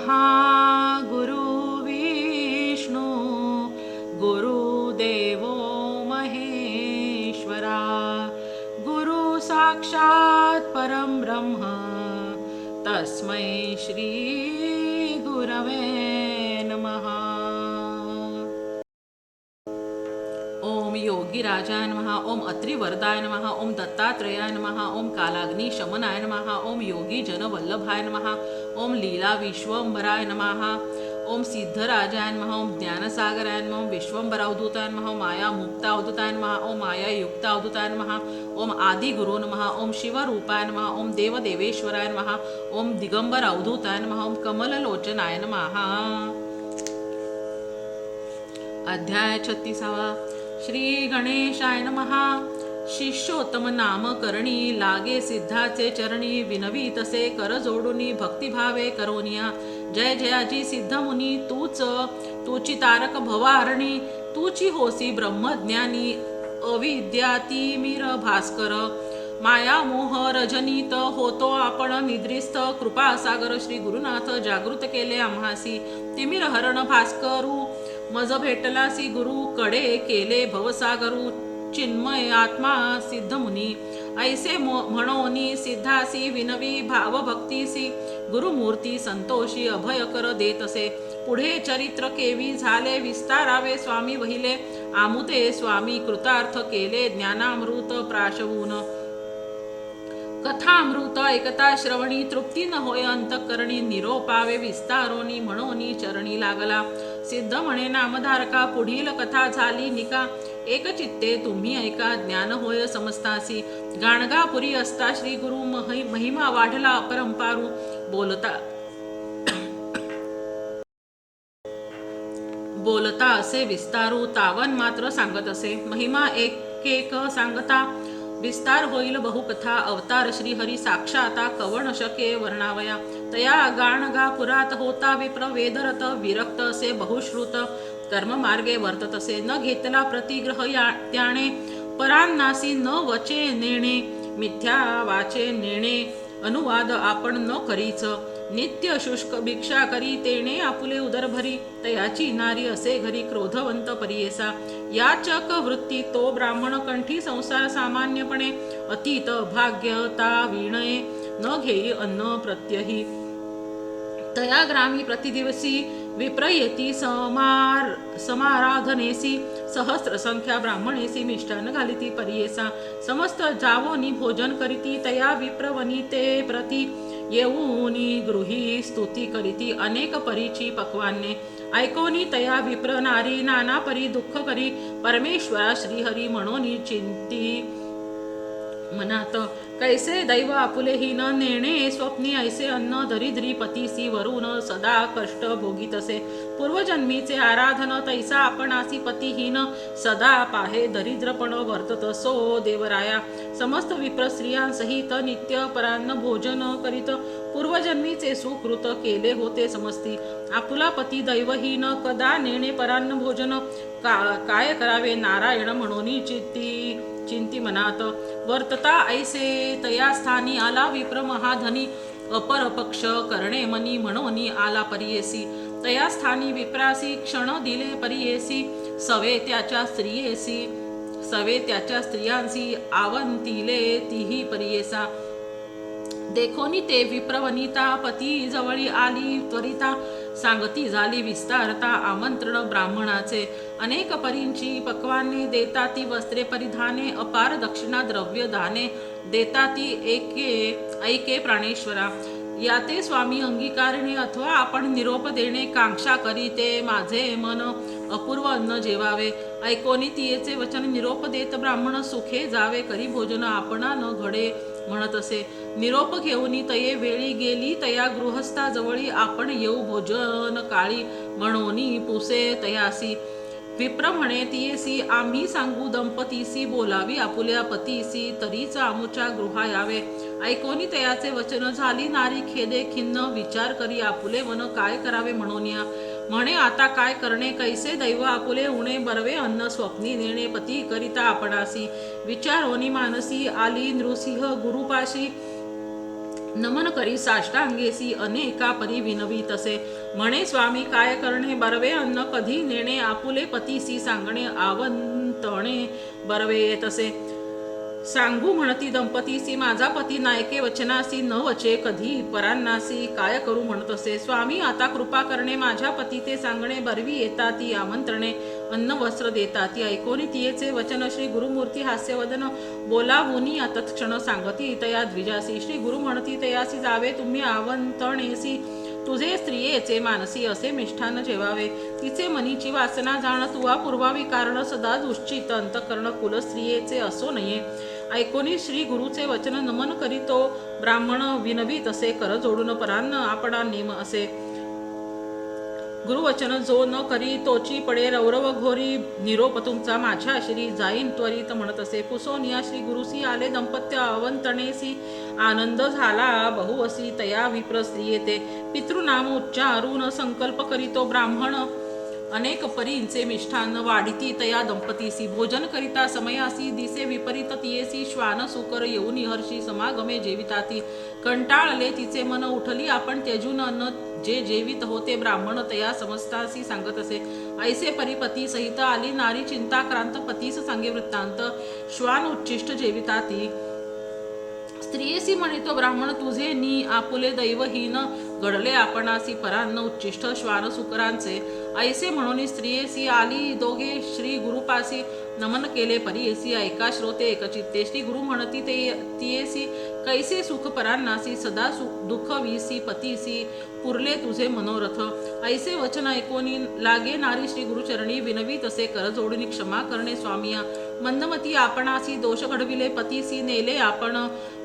ब्रह्मा गुरु विष्णू गुरुदेवो महेश्वरा गुरु साक्षात् परं ब्रह्म तस्मै श्री गुरवे नमः। ओम योगी राजाय नमः। ओम अत्रिवरदाय नमः। ओम दत्तात्रेयाय नमः। ओम कालाग्नि शमनाय नमः। ओम योगी जन वल्लभाय नमः। ओम लीला विश्वंभराय नमः। ओम सिद्धराजाय नमः। ओम ज्ञानसागराय नमः। ओम विश्वंभर अवधूताय नमः। ओम माया मुक्त अवधूताय नमः। ओम माया युक्त अवधूताय नमः। ओम आदि गुरु नमः। ओम शिवरूपाय नमः। ओम देवदेवेश्वराय नमः। ओम दिगंबर अवधूताय नमः। ओम कमललोचनाय नमः। अध्याय 36। श्री गणेशाय नमः। शिष्योत्तम नाम करणी लागे सिद्धाचे चरणी विनवी तसे कर जोडुनी भक्तिभावे करोनिया। जय जयाजी सिद्ध मुनी तूची तारक भवारणी तूची होसी ब्रह्मज्ञानी अविद्यातिमिर भास्कर माया मोह रजनीत होतो आपण निद्रिस्त कृपा सागर श्री गुरुनाथ जागृत केले आम्हासी तिमिर हरण भास्करू मज भेटलासी गुरु कडे केले भवसागरू चिन्मय आत्मा सिद्ध मुनी ऐसे म्हणोनी सिद्धासी विनवी भाव भक्तीसी गुरुमूर्ती संतोषी अभय कर देतसे पुढे चरित्र केवी झाले विस्तारावे स्वामी वहिले आमुते स्वामी कृतार्थ केले ज्ञानामृत प्राशवून कथामृत ऐकता श्रवणी तृप्ती न होय अंतकरणी निरोपावे विस्तारोनी म्हणोनी चरणी लागला सिद्ध म्हणे नामधारका पुढील कथा झाली निका एक चित्ते तुम्ही ऐका ज्ञान होय समस्तासी गाणगापुरी असता श्री गुरु महिमा वाढला अपरंपारू बोलता असे विस्तारू तावन मात्र सांगत असे महिमा एक एक सांगता विस्तार होईल बहुकथा अवतार श्री हरी साक्षाता कवण शके वर्णावया तया गाणगा पुरात होता विप्र वेदरत विरक्त असे बहुश्रुत कर्म मार्गे वर्तत असे न घेतला प्रतिग्रह त्याने परांनासी न वचे नेणे मिथ्या वाचे नेणे अनुवाद आपण न करीच नित्य शुष्क भिक्षा करी तेने आपुले उदर भरी तयाची नारी असे घरी क्रोधवंत परियेसा याचक वृत्ती तो ब्राह्मण कंठी संसार सामान्यपणे अतीत भाग्यता विणये न घेई अन्न प्रत्यही तया ग्रामी प्रतिदिवसी विप्रयती समाराधनेसी सहस्र संख्या ब्राह्मणेसी मिष्टान घालिती परियेसा समस्त जावोनी भोजन करीती तया विप्रवनिते प्रती येऊनी गृही स्तुती करीती अनेक परीची पक्वाने ऐकोनी तया विप्र नारी नाना परी दुःख करी परमेश्वरा श्रीहरी म्हणोनी चिंती मनात कैसे दैव आपुलेही न नेणे स्वप्नी ऐसे अन्न दरिद्री पतीसी वरून सदा कष्ट भोगीतसे पूर्वजन्मीचे आराधन तैसा आपणासी पतीहीन सदा पाहे दरिद्रपण वर्तत सो देवराया समस्त विप्र स्त्रियांसहित नित्य परान्न भोजन करीत पूर्वजन्मीचे सुकृत केले होते समस्ती आपुला पती दैवहीन कदा नेणे परान्न भोजन काय करावे नारायण म्हणून चिंती मनात वर्तता ऐसे तया स्थानी आला विप्र महाधनी अपर पक्ष करणे मनी म्हणून आला परियेसी तया स्थानी विप्रासी क्षण दिले परियेसी सवे त्याच्या स्त्रियांसी आवंतिले तीही परियेसा देखोनी ते विप्रवनिता पती जवळी आली त्वरिता सांगती झाली विस्तारता आमंत्रण ब्राह्मणाचे अनेक परींची पक्वाने देता ती वस्त्रे परिधाने अपार दक्षिणा द्रव्य दाने देता ती ऐके प्राणेश्वरा याते स्वामी अंगीकारणे अथवा आपण निरोप देणे कांक्षा करी ते माझे मन अपूर्व अन्न जेवावे ऐकोनी तियेचे वचन निरोप देत ब्राह्मण सुखे जावे करी भोजन आपणा न घडे म्हणत असे निरोप घेऊनी तये वेळी गेली तया गृहस्था जवळी आपण येऊ भोजन काळी म्हणोनी पुसे तयासी विप्र म्हणे तियेसी आम्ही सांगू दंपतीसी बोलावी आपुल्या पतीसी तरीच आमुच्या गृहा यावे ऐकोनी तयाचे वचन झाली नारी खेदे खिन्न विचार करी आपुले मन काय करावे म्हणोनिया म्हणे आता काय करणे कैसे दैव आपुले उणे बरवे अन्न स्वप्नी नेणे पती करिता आपणासी विचारोनी मानसी आली नृसिंह गुरुपाशी नमन करी साष्टांगेसी अनेका परी विनवी तसे म्हणे स्वामी काय करणे बरवे अन्न कधी नेणे आपुले पतीसी सांगणे आवंतणे बरवे तसे सांगू म्हणती दंपतीसी माझा पती नायके वचनासी न वचे कधी परांनासी काय करू म्हणत असे स्वामी आता कृपा करणे माझ्या पती ते सांगणे बरवी येता ती आमंत्रणे अन्न वस्त्र देता ती ऐकोनी तियेचे वचन श्री गुरुमूर्ती हास्यवदन बोलावूनी तत्क्षण सांगती तया द्विजासी श्री गुरु म्हणती तयासी जावे तुम्ही आवंतणेसी तुझे स्त्रियेचे मानसी असे मिष्ठान जेवावे तिचे मनीची वासना जाण तुवा पूर्वावी कारण सदा दुश्चित अंतकरण कुल स्त्रियेचे असो नये ऐकोनी श्री गुरुचे वचन नमन करीतो ब्राह्मण विनवी तसे कर जोडून परान्न आपणा नेम असे गुरुवचन जो न करी तोची पडे रौरव घोरी निरोप तुमचा माझ्या श्री जाईन त्वरित म्हणत असे पुसोनिया श्री गुरुसी आले दंपत्य अवंतणेसी आनंद झाला बहुअसी तया विप्र स्त्रियेते पितृनाम उच्चारून संकल्प करीतो ब्राह्मण अनेक परींचे मिष्ठान वाढिती तया दंपतीसी भोजन करिता समयासी दिसे विपरीत तियेसी श्वान सुकर येऊन हर्षी समागमे जेविताती कंटाळले तिचे मन उठली आपण त्यजून अन्न जे जेवित होते ब्राह्मण तया समस्तासी सांगत असे ऐसे परिपती सहित आली नारी चिंताक्रांत पतीस सांगे वृत्तांत श्वान उच्चिष्ट जेविताती स्त्रियेसी म्हणितो ब्राह्मण तुझे नी आपुले दैवहीन घडले आपणासी परान्न उच्चिष्ट श्वान सुकरांचे ऐसे म्हणून स्त्रियेसी आली दोघे श्री गुरुपासी नमन केले परीयसी ऐका श्रोते एकचित्ते श्री गुरु म्हणती ते तियेसी कैसे सुख परांनासी सदा दुःख वीसी पतीसी पुरले तुझे मनोरथ ऐसे वचन ऐकोनी लागे नारी श्री गुरुचरणी विनवी तसे कर जोडून क्षमा करणे स्वामिया मंदमती आपणासी दोष घडविले पतीसी नेले आपण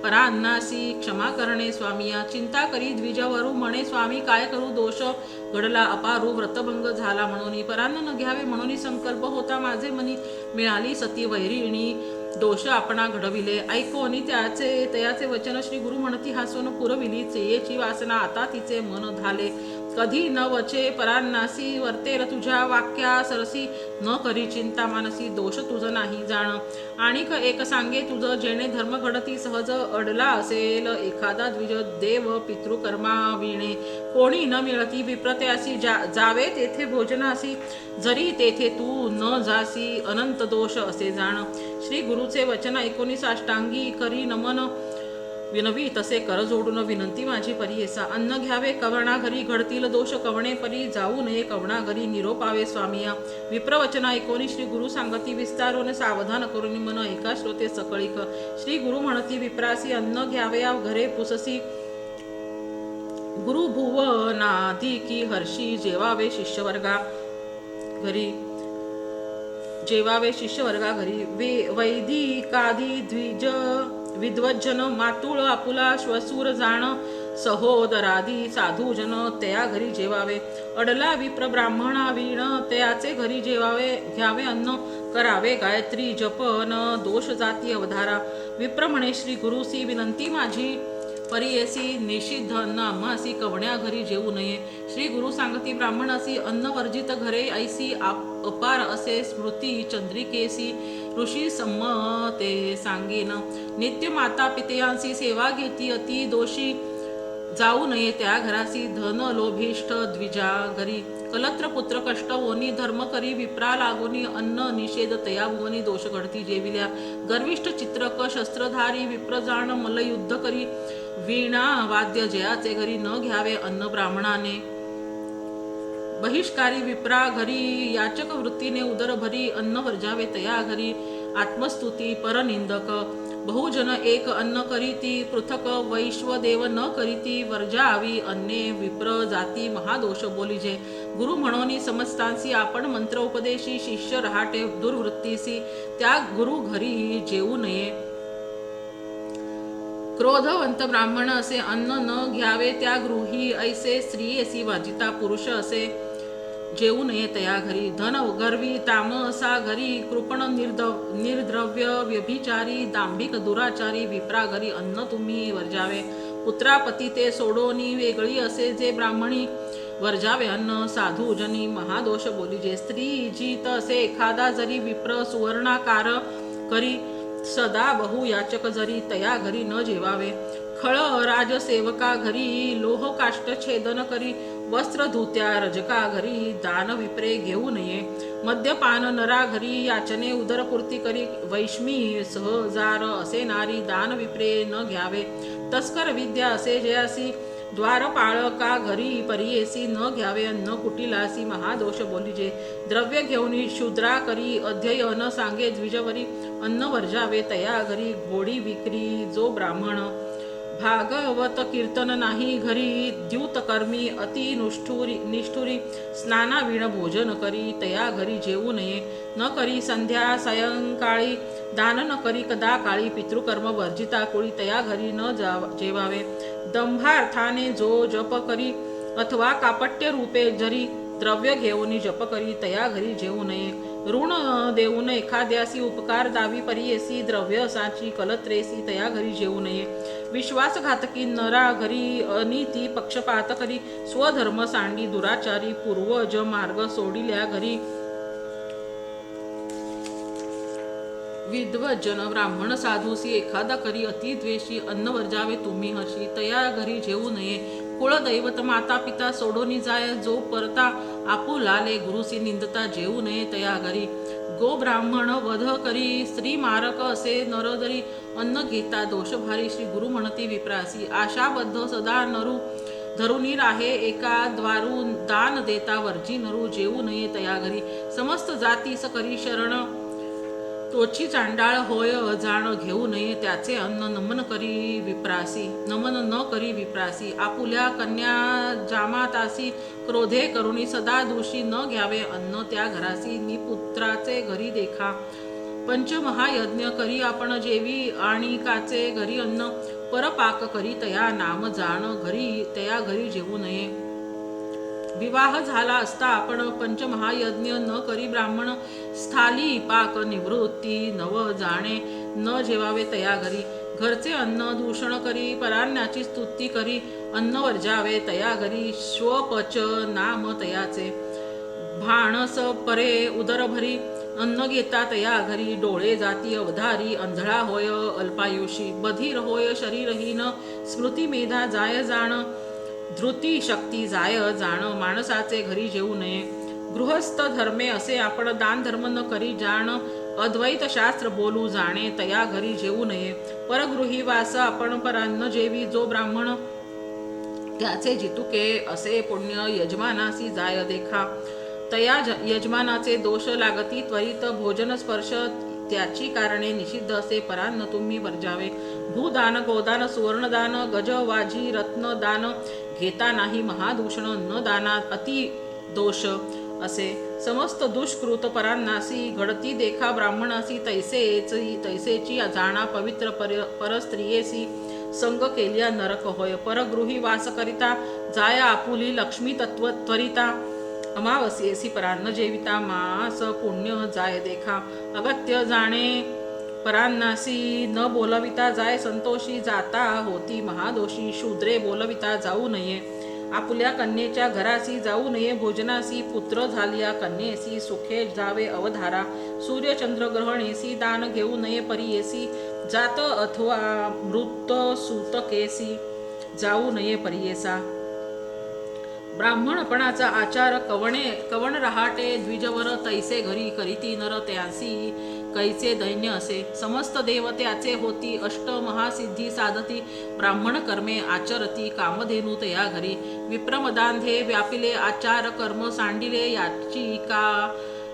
परान्नासी क्षमा करणे स्वामिया चिंता करी द्विजवरू म्हणे स्वामी काय करू दोष घडला अपारू व्रतभंग झाला म्हणून परान्न न घ्यावे म्हणून संकल्प होता माझे मनी मिळाली सती वैरिणी दोष आपणा घडविले ऐकोनी तयाचे वचन श्री गुरु म्हणती हसून पुरविली चेयेची वासना आता तिचे मन झाले कधी न वचे परान्नासी वर्तेर तुझ्या वाक्या सरसी न करी चिंता मानसी दोष तुझ नाही जाण आणिक एक सांगे तुझ जेणे धर्म घडती सहज अडला असेल एखादा द्विज देव पितृकर्मा विणे कोणी न मिळती विप्रत्यासी जावे तेथे भोजनासी जरी तेथे तू न जासी अनंत दोष असे जाण श्री गुरुचे वचन ऐकोनी साष्टांगी करी नमन विनवी तसे कर जोडून विनंती माझी परीयेसा अन्न घ्यावे कवणा घरी घडतील दोष कवणे परी जाऊ नये कवणा घरी निरोपावे स्वामिया विप्रवचन ऐकोनी श्री गुरु सांगती विस्तारोने सावधान करून मन ऐका श्रोते सकळीक श्री गुरु म्हणती विप्रासी अन्न घ्यावे घरे पुससी गुरु भुवनादी की हर्षी जेवावे शिष्यवर्गा घरी घरी वैदिकादी द्विज विद्वज्जन मातुळ आपुला श्वसूर जाण सहोदरादी साधूजन त्या घरी जेवावे अडला विप्र ब्राह्मणा वीण त्याचे घरी जेवावे घ्यावे अन्न करावे गायत्री जपन दोष जाती अवधारा विप्र म्हणे श्री गुरुसी विनंती माझी परीयसी निषिद्ध अन्न आम्हासी कवण्या घरी जेवू नये श्री गुरु सांगती ब्राह्मणासी अन्न वर्जित घरे ऐसी अपार असे स्मृती चंद्रिकेसी ऋषी संमते सांगेन नित्य माता पितयांसी सेवा घेती अति दोषी जाऊ नये त्या घरासी धन लोभिष्ठ द्विजा घरी कलत्र पुत्र कष्ट होनी धर्म करी विप्रा लागोनी अन्न निषेध तया भुवनी दोष घडती जेविल्या गर्विष्ठ चित्रक शस्त्रधारी विप्र जाण मल्लयुद्ध करी वीणा वाद्य जयाचे घरी न घ्यावे अन्न ब्राह्मणाने बहिष्कारी विप्रा घरी याचक वृत्तीने उदर भरी अन्न वर्जावे तया घरी आत्मस्तुती परनिंदक बहुजन एक अन्न करीती पृथक वैश्वदेव न करीती वर्जावी अन्ये विप्र जाती महादोष बोलिजे गुरु म्हणोनी समस्तांसी आपण मंत्र उपदेशी शिष्य रहाटे दुर्वृत्तीसी त्या गुरु घरी जेवू नये क्रोधवंत ब्राह्मण असे अन्न न घ्यावे त्या गृही ऐसे स्त्रियेसी वर्जिता पुरुष असे जेवू नये तया घरी धन गर्वी तामसा घरी कृपण निर्द्रव्य व्यभिचारी दांभिक दुराचारी विप्रा घरी अन्न तुम्ही वर्जावे पुत्रापती ते सोडोनी वेगळी असे जे ब्राह्मणी वर्जावे अन्न साधूजनी महादोष बोलिजे स्त्री जित असे एखादा जरी विप्र सुवर्णाकार करी सदा बहु याचक जरी तया घरी न जेवावे खळ राजसेवका घरी लोह काष्ट छेदन करी वस्त्र धुत्या रजका घरी दान विप्रे घेऊ नये मद्यपान नरा घरी याचने उदरपूर्ती करी वैष्मी सहजार असे नारी दान विप्रे न घ्यावे तस्कर विद्या असे जयासी द्वारपाळका घरी परियेसी न घ्यावे अन्न कुटिलासी महादोष बोलिजे द्रव्य घेऊन शूद्रा करी अध्ययन सांगे द्विजवरी अन्न वर्जावे तया घरी घोडी विक्री जो ब्राह्मण भागवत कीर्तन नाही घरी द्यूतकर्मी अति निष्ठुरी स्नानाविण भोजन करी तया घरी जेवू नये न करी संध्या सायंकाळी दान न करी कदा काळी पितृकर्म वर्जिता कुळी तया घरी न जेवावे दंभार्थाने जो जप करी अथवा कापट्य रूपे जरी द्रव्य घेऊन जप करी तया घरी जेवू नये ऋण देऊन एखाद्यासी उपकार दावी परियेसी द्रव्य साची कलत्रेसी तया घरी जेवू नये विश्वासघातकी नरा घरी अनिती पक्षपात करी स्वधर्म सांडी दुराचारी पूर्वज मार्ग सोडिल्या घरी विद्वजन ब्राह्मण साधूसी एखादा करी अतिद्वेषी अन्न वर्जावे तुम्ही हशी तया घरी जेवू नये कुळदैवत माता पिता सोडोनी जाय जो परता आपुलाले गुरुसी निंदता जेवू नये तया घरी गो ब्राह्मण वध करी स्त्री मारक असे नरदरी अन्न घेता दोष भारी श्री गुरु म्हणती विप्रासी आशाबद्ध सदा नरू धरुनी राहे एका द्वारू दान देता वर्जी नरू जेवू नये तया घरी समस्त जातीस करी शरण तोची चांडाळ होय जाण घेऊ नये त्याचे अन्न नमन न करी विप्रासी आपुल्या कन्या जामातासी क्रोधे करुणी सदा दोषी न घ्यावे अन्न त्या घरासी निपुत्राचे घरी देखा पंचमहायज्ञ करी आपण जेवी आणि काचे घरी अन्न परपाक करी तया नाम जाण घरी तया घरी जेवू नये विवाह झाला असता आपण पंचमहायज्ञ न करी ब्राह्मण स्थाली पाक निवृत्ती नव जाणे न जेवावे तया घरी घरचे अन्न दूषण करी पराण्याची स्तुती करी अन्न वर्जावे तया घरी श्वपच नाम तयाचे भाणस परे उदर भरी अन्न घेता तया घरी डोळे जाती अवधारी अंधळा होय अल्पायुषी बधीर होय शरीरहीन स्मृती मेधा जाय जाण धृती शक्ती जाय जाण माणसाचे घरी जेवू नये गृहस्थ धर्मे असे आपण दान धर्म न करी जाण अद्वैत शास्त्र बोलू जाणे तया घरी जेवू नये परगृही वास आपण परान्न जेवी जो ब्राह्मण त्याचे जितुके असे पुण्य यजमानासी जाय देखा तया यजमानाचे दोष लागती त्वरित भोजन स्पर्श त्याची कारणे निषिद्ध असे परान्न तुम्ही वर्जावे भूदान गोदान सुवर्णदान गज वाजी रत्नदान घेता नाही महादूषण न दानात अति दोष असे समस्त दुष्कृत परांनासी घडती देखा ब्राह्मणासी तैसेची जाणा पवित्र परस्त्रियेसी संग केल्या नरक होय परगृही वास करिता जाय आपुली लक्ष्मी तत्व त्वरिता अमावस्येसी परान्न जेविता मास पुण्य जाय देखा अगत्य जाणे परान्नासी न बोलविता जाय संतोषी जाता होती महादोषी शूद्रे बोलविता जाऊ नये आपुल्या कन्येच्या घरासी जाऊ नये भोजनासी पुत्र झालिया कन्येसी सुखे जावे अवधारा सूर्यचंद्र ग्रहणेसी दान घेऊ नये परियेसी जात अथवा मृत सूतकेसी जाऊ नये परियेसा ब्राह्मणपणाचा आचार कवण रहाटे द्विजवर तैसे घरी करीती नर त्यासी कैचे दैन्य असे समस्त देव त्याचे होती अष्ट महासिद्धी साधती ब्राह्मण कर्मे आचरती कामधेनू तया घरी विप्रमदांधे व्यापिले आचार कर्म सांडिले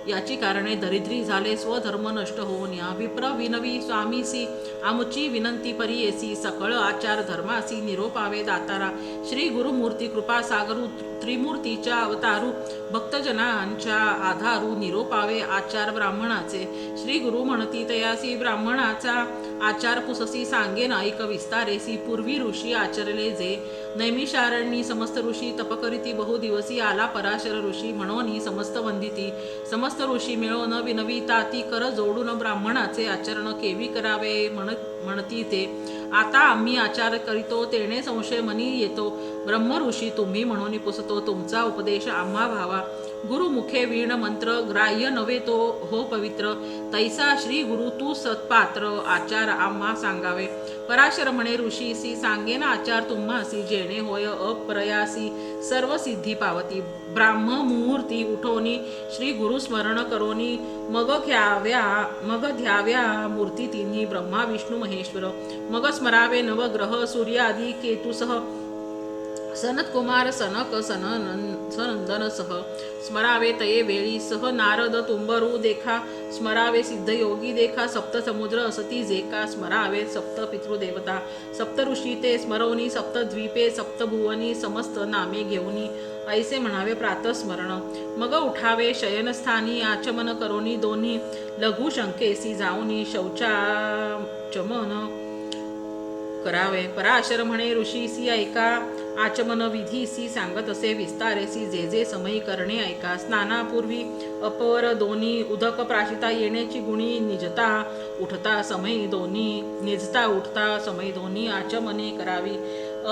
याची कारणे दरिद्री झाले स्वधर्म नष्ट होऊन या विप्र विनवी स्वामीसी आमुची विनंती परियेसी सकळ आचार धर्मासी निरोपावे दातारा श्री गुरुमूर्ती कृपा सागरू त्रिमूर्तीच्या अवतारू भक्तजनांच्या आधारू निरोपावे आचार ब्राह्मणाचे श्री गुरु म्हणती तयासी ब्राह्मणाचा आचार पुससी सांगेन ऐक विस्तारेसी पूर्वी ऋषी आचरले जे नैमिषारण्यी समस्त ऋषी तपकरिती बहुदिवसी आला पराशर ऋषी म्हणून समस्त वंदिती समस्त ऋषी मिळून विनविता ती कर जोडून ब्राह्मणाचे आचरण केवी करावे म्हणती ते आता आम्ही आचार करीतो तेणे संशय मनी येतो ब्रह्म ऋषी तुम्ही म्हणून पुसतो तुमचा उपदेश आम्हा भावा गुरुमुखे वीण मंत्र ग्राह्य नव्हे तो हो पवित्र तैसा श्री गुरु तू सत्पात्र आचार आम्हा सांगावे पराशर म्हणे ऋषीसी सांगेन आचार तुम्हासी जेणे होय अप्रयासी सर्व सिद्धी पावती ब्राह्म मुहूर्ती उठोनी श्री गुरु स्मरण करोनी मग ध्याव्या मूर्ती तिन्ही ब्रह्मा विष्णू महेश्वर मग स्मरावे नवग्रह सूर्यादी केतुसह सनत कुमार सनक सनंदन सह स्मरावे तये वेळी सह नारद तुंबरू देखा स्मरावे सिद्ध योगी देखा सप्त समुद्र असती जेका स्मरावे सप्त पितृदेवता सप्त ऋषी ते स्मरवनी सप्त द्वीपे सप्त भुवनी समस्त नामे घेऊनी ऐसे म्हणावे प्रातस्मरण मग उठावे शयनस्थानी आचमन करोनी दोन्ही लघु शंकेसी जाऊनी शौचाचमन करावे पराशर म्हणे ऋषीसी ऐका आचमन विधीसी सांगत असे विस्तारेसी जे जे समयी करणे ऐका स्नानापूर्वी अपर दोन्ही उदक प्राशिता येण्याची गुणी निजता उठता समयी दोन्ही निजता उठता समयी दोन्ही आचमने करावी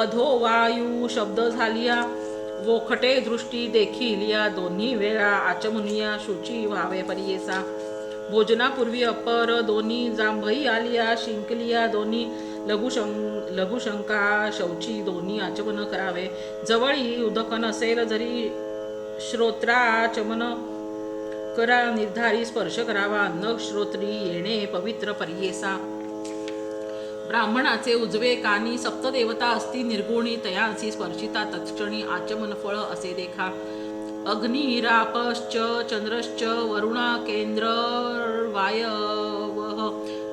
अधो वायू शब्द झालिया वोखटे दृष्टी देखील या दोन्ही वेळा आचमनिया शुची व्हावे परियेसा भोजनापूर्वी अपर दोन्ही जांभई आलिया शिंकलिया दोन्ही लघुशंका शौची दोन्ही आचमन करावे जवळी उदक नसेल जरी श्रोत्राचमन करा निर्धारी स्पर्श करावा अन्न श्रोत्री येणे पवित्र परियेसा ब्राह्मणाचे उजवे कानी सप्तदेवता असती निर्गुणी तयांसी स्पर्शिता तत्क्षणी आचमन फळ असे देखा अग्निरापश्च चंद्रश्च वरुणा केंद्र वायवः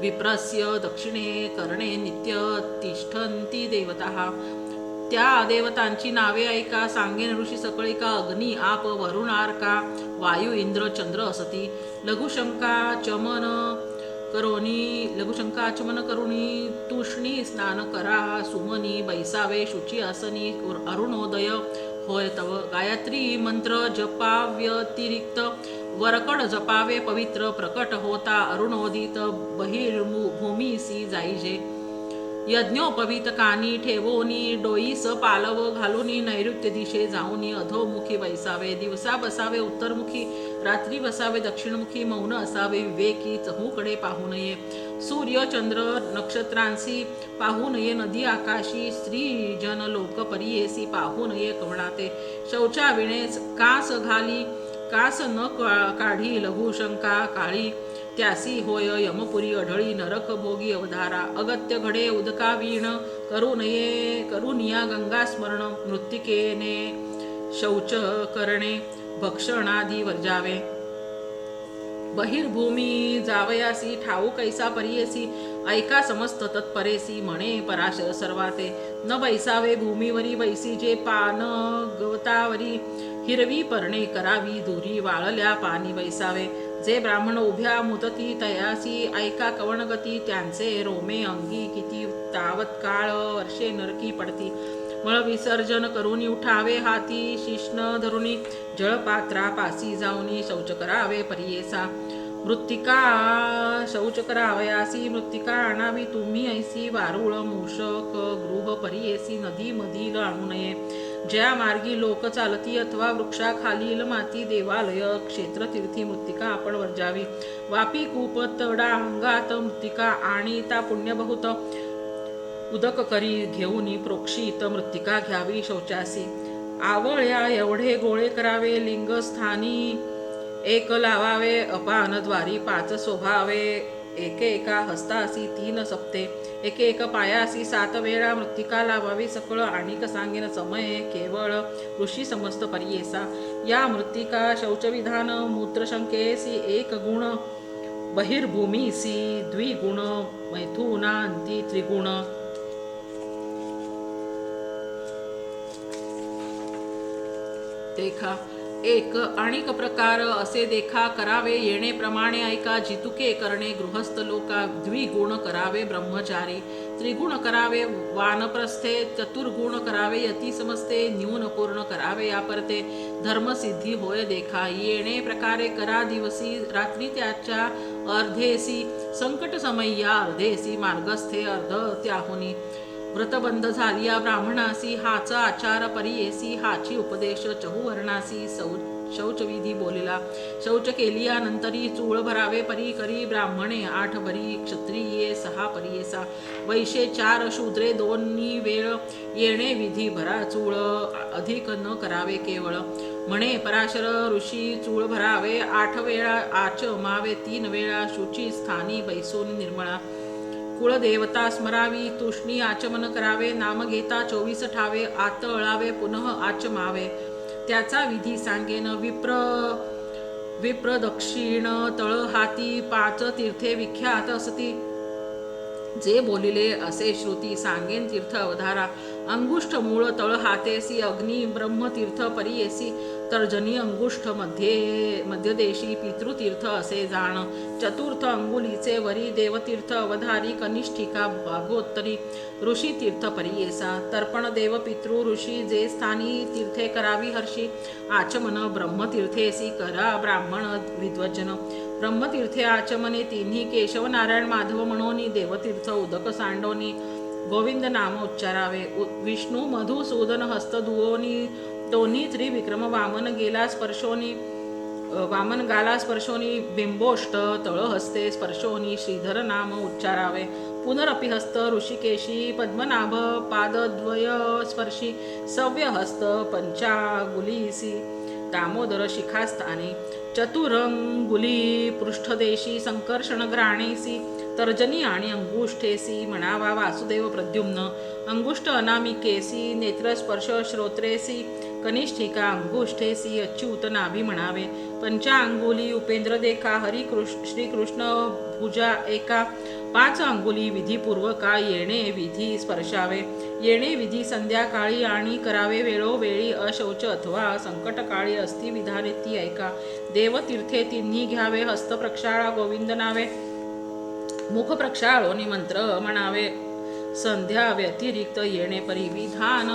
विप्रस्य दक्षिणे करणे नित्य तिष्ठन्ति देवता त्या देवतांची नावे ऐका सांगेन ऋषी सकळिका अग्नी आप वरुणार्का वायू इंद्र चंद्र असती लघुशंका चमन करोनी तुष्णी स्नान करा सुमनी बैसावे शुची असनी अरुणोदय होय तव गायत्री मंत्र जपाव्यतिरिक्त वरकड जपावे पवित्र प्रकट होता अरुणोदित बहिर्भूमीसी जाईजे यज्ञोपवीत कानी ठेवोनी डोईस पालव घालूनी नैऋत्य दिशे जाऊनी अधोमुखी बैसावे दिवसा बसावे उत्तरमुखी रात्री बसावे दक्षिणमुखी मौन असावे विवेकी चहूकडे पाहू नये सूर्य चंद्र नक्षत्रांसी पाहू नये नदी आकाशी स्त्री जन लोक परियेसी पाहू नये कवणाते शौचाविणे कास घाली कास न काढी लघुशंका काळी त्यासी होय यमपुरी अढळी नरक भोगी अवधारा अगत्य घडे उदका वीण करुनिया गंगा स्मरण मृत्तिकेने शौच करणे भक्षणादी वर्जावे बहिर्भूमी जावयासी ठाऊ कैसा परियेसी ऐका समस्त तत्परेसी म्हणे पराशर सर्वाते न बैसावे भूमीवरी बैसी जे पान गवतावरी हिरवी पर्णे करावी दुरी वाळल्या पाणी बैसावे जे ब्राह्मण उभ्या मुदती तयासी ऐका कवणगती त्यांचे रोमे अंगी किती तावत काळ वर्षे नरकी पडती मळ विसर्जन करून उठावे हाती शिष्ण धरुनी जळपात्रा पासी जाऊनी शौच करावे परियेसा मृत्तिका शौच करावयासी मृत्तिका आणावी तुम्ही ऐसी वारुळ मूषक गृह परियेसी नदी मधील आणू नये ज्या मार्गी लोक चालती अथवा वृक्षाखालील माती देवालय क्षेत्र तीर्थी मृत्तिका आपण वर्जावी वापी कूप तडा अंगात मृत्तिका आणि ता पुण्य बहुत उदक करी घेऊनी प्रोक्षित मृत्तिका घ्यावी शौचासी आवळ्या एवढे गोळे करावे लिंगस्थानी एक लावावे अपानद्वारी 5 शोभावे एका हस्तासी 3 सप्ते एक पायासी 7 वेळा मृत्तिका लावावी सकळ आणिक सांगेन समय केवळ ऋषी समस्त परियेसा या मृत्तिका शौचविधान मूत्रशंकेसी 1 गुण बहिर्भूमीसी द्विगुण मैथुनांती त्रिगुण देखा एक अनेक प्रकार असे देखा करावे येणे प्रमाणे ऐका जितुके करणे गृहस्थ लोका द्विगुण करावे ब्रह्मचारी त्रिगुण करावे वानप्रस्थे चतुर्गुण करावे यती समजते न्यून पूर्ण करावे यापरते धर्मसिद्धी होय देखा येणे प्रकारे करा दिवसी रात्री त्याच्या अर्धेसी संकट समय या अर्धेसी मार्गस्थे अर्ध त्याहुनी व्रतबंध झालिया ब्राह्मणासी हाचा आचार परियेसी हाची उपदेश चहुवर्णासी शौचविधी बोलिला. शौच केलिया नंतरी चूळ भरावे परी करी ब्राह्मणे 8 भरी, क्षत्रिये 6 परियेसा, वैश्ये 4, शूद्रे 2 वेळ येणे विधी भरा चूळ अधिक न करावे केवळ. म्हणे पराशर ऋषी चूळ भरावे 8 वेळा, आचमावे 3 वेळा, शुची स्थानी बैसून निर्मळा. कुळदेवता स्मरावी तुष्णी आचमन करावे, नाम घेता 24 ठावे, आतळावे पुनः आचमावे. त्याचा विधी सांगेन विप्र दक्षिण तळ हाती 5 तीर्थे विख्यात असती. जे बोलिले असे श्रुती सांगेन तीर्थ अवधारा. अंगुष्ठ मूळ तळ हातेसी, अग्नी ब्रह्मतीर्थ परियेसी, तर्जनी अंगुष्ठ मध्यदेशी पितृतीर्थ असे जाण. चतुर्थ अंगुलीचे वरी देवतीर्थ अवधारी, कनिष्ठिका भागोत्तरी ऋषीतीर्थ परियेसा. तर्पण देव पितृ ऋषी जे स्थानी तीर्थे करावी हर्षी, आचमन ब्रह्मतीर्थेसी करा ब्राह्मण विद्वजन. ब्रह्मतीर्थे आचमने 3 केशव नारायण माधव म्हणोनी, देवतीर्थ उदक सांडोनी गोविंद नाम उच्चारावे. विष्णू मधुसूदन हस्त धुओनी, 2 त्रिविक्रम वामन गेला स्पर्शोनी, वामन गाला स्पर्शोनी, बिंबोष्ट तळ हस्ते स्पर्शोनी श्रीधर नाम उच्चारावे. पुनरपि हस्त ऋषिकेशी, पद्मनाभ पादद्वय स्पर्शी, सव्य हस्त पंचांगुलीसी, दामोदर शिखास्थानी, चतुरंगुली पृष्ठदेशी, संकर्षण घ्राणेसी, तर्जनी आणि अंगुष्ठेसी म्हणावा वासुदेव प्रद्युम्न. अंगुष्ठ अनामिकेसी, नेत्रस्पर्श श्रोत्रेसी, कनिष्ठिका अंगुष्ठेसी, अच्युत नाभी म्हणावे. पंचांगुली उपेंद्र देखा, श्रीकृष्ण भुजा एका, 5 अंगुली विधीपूर्वका येणे विधी स्पर्शावे. येणे विधी संध्याकाळी आणि करावे वेळोवेळी, अशौच अथवा संकटकाळी असती विधाने ती ऐका. देवतीर्थे 3 घ्यावे, हस्त प्रक्षाळा गोविंद नावे, मुख प्रक्षाळोनी मंत्र म्हणावे. संध्या व्यतिरिक्त येणे परिविधान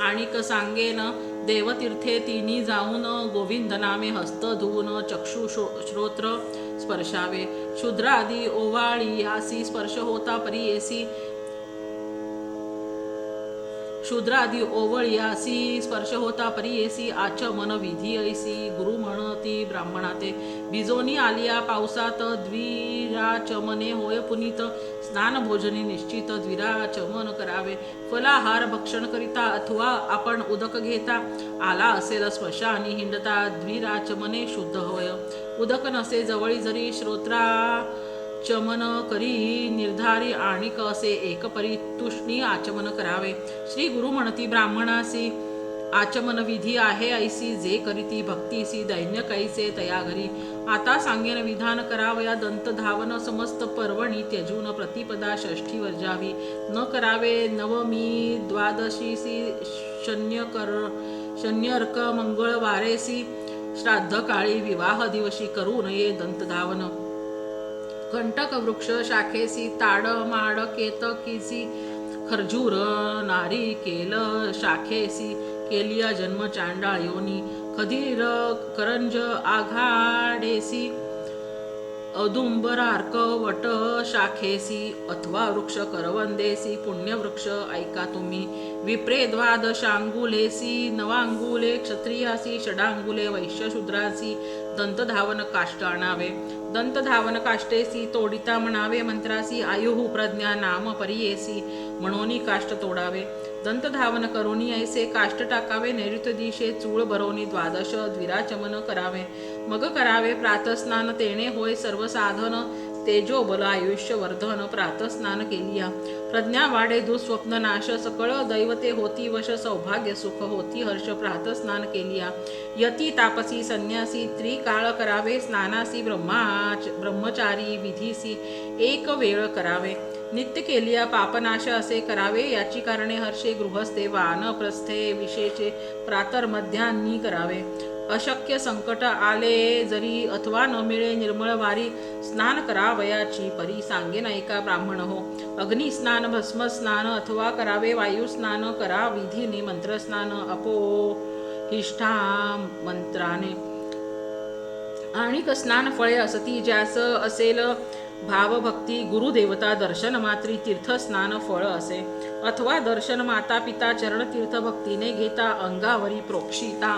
आणिक सांगेन. देवतीर्थे 3 जाऊन गोविंद नामे हस्त धुवून चक्षु श्रोत्र स्पर्शावे. शूद्रादी ओवाळीयासी स्पर्श होता परियेसी, शूद्रादी ओवळीयासी स्पर्श होता परियेसी, आचमन विधी ऐसी गुरु म्हणती ब्राह्मणाते. बिजोनी आलिया पावसात द्विराचमने होय पुनीत, स्नान भोजनी निश्चित द्विराचमन करावे. फलाहार भक्षण करिता अथवा आपण उदक घेता, आला असेल स्मशानी हिंडता द्विराचमने शुद्ध होय. उदक नसे जवळी जरी श्रोत्राचमन करी निर्धारी, आणि कसे एक परी तुष्णी आचमन करावे. श्री गुरु म्हणती ब्राह्मणासी आचमन विधी आहे ऐसी, जे करीती भक्तीसी दैन्य कैसे तया घरी. आता सांगेन विधान करावया दंत धावन, समस्त पर्वणी त्यजून प्रतिपदा षष्ठी वर्जावी. न करावे नवमी द्वादशीसी, शन्यर्क मंगळवारेसी, श्राद्ध काळी विवाह दिवशी करू नये दंत धावन. कंटक वृक्ष शाखेसी, ताड माड केतकीसी, खर्जूर नारिकेल शाखेसी, केलिया जन्म चांडाळ योनी, खदीर करंज आघाडेसी, औदुंबरार्क वट शाखेसी, अथवा वृक्ष करवंदेसी पुण्यवृक्ष ऐका तुम्ही. विप्रे द्वादशांगुलेसी, 9 अंगुले क्षत्रियासी, षडांगुले वैश्य शूद्रासी, दंतधावन काष्ट आणावे. दंतधावन काष्टेसी तोडिता म्हणावे मंत्रासी, आयुः प्रज्ञा नाम परियेसी म्हणोनी काष्ट तोडावे. दंतधावन करोनी ऐसे काष्ट टाकावे, नैऋत्य दिशे चूळ भरवणी 12 द्विराचमन करावे. मग करावे प्रातस्नान, तेणे होय सर्व साधन, तेजोबल आयुष्य वर्धन. प्रातस्नान केलिया प्रज्ञा वाढे दुःस्वप्न नाश, सकळ दैवते होती वश, सौभाग्य सुख होती हर्ष. प्रातस्नान केलिया यती तापसी संन्यासी, त्रिकाळ करावे स्नानासी, ब्रह्मचारी विधीसी 1 वेळ करावे. नित्य केलिया पापनाश असे करावे, याची कारणे हर्षे. गृहस्थे वानप्रस्थे विशेषे प्रातर्मध्यान्नी करावे. अशक्य संकट आले जरी अथवा न मिळे निर्मळ वारी, स्नान करावयाची परी सांगेन ऐका ब्राह्मण हो. अग्निस्नान भस्मस्नान अथवा करावे वायुस्नान, करा विधीने मंत्रस्नान अपोहिष्ठा मंत्राने. आणिक स्नान फळे असती ज्यास असेल भावभक्ती, गुरुदेवता दर्शन मात्री तीर्थस्नान फळ असे. अथवा दर्शन माता पिता चरणतीर्थ भक्तीने घेता, अंगावरी प्रोक्षिता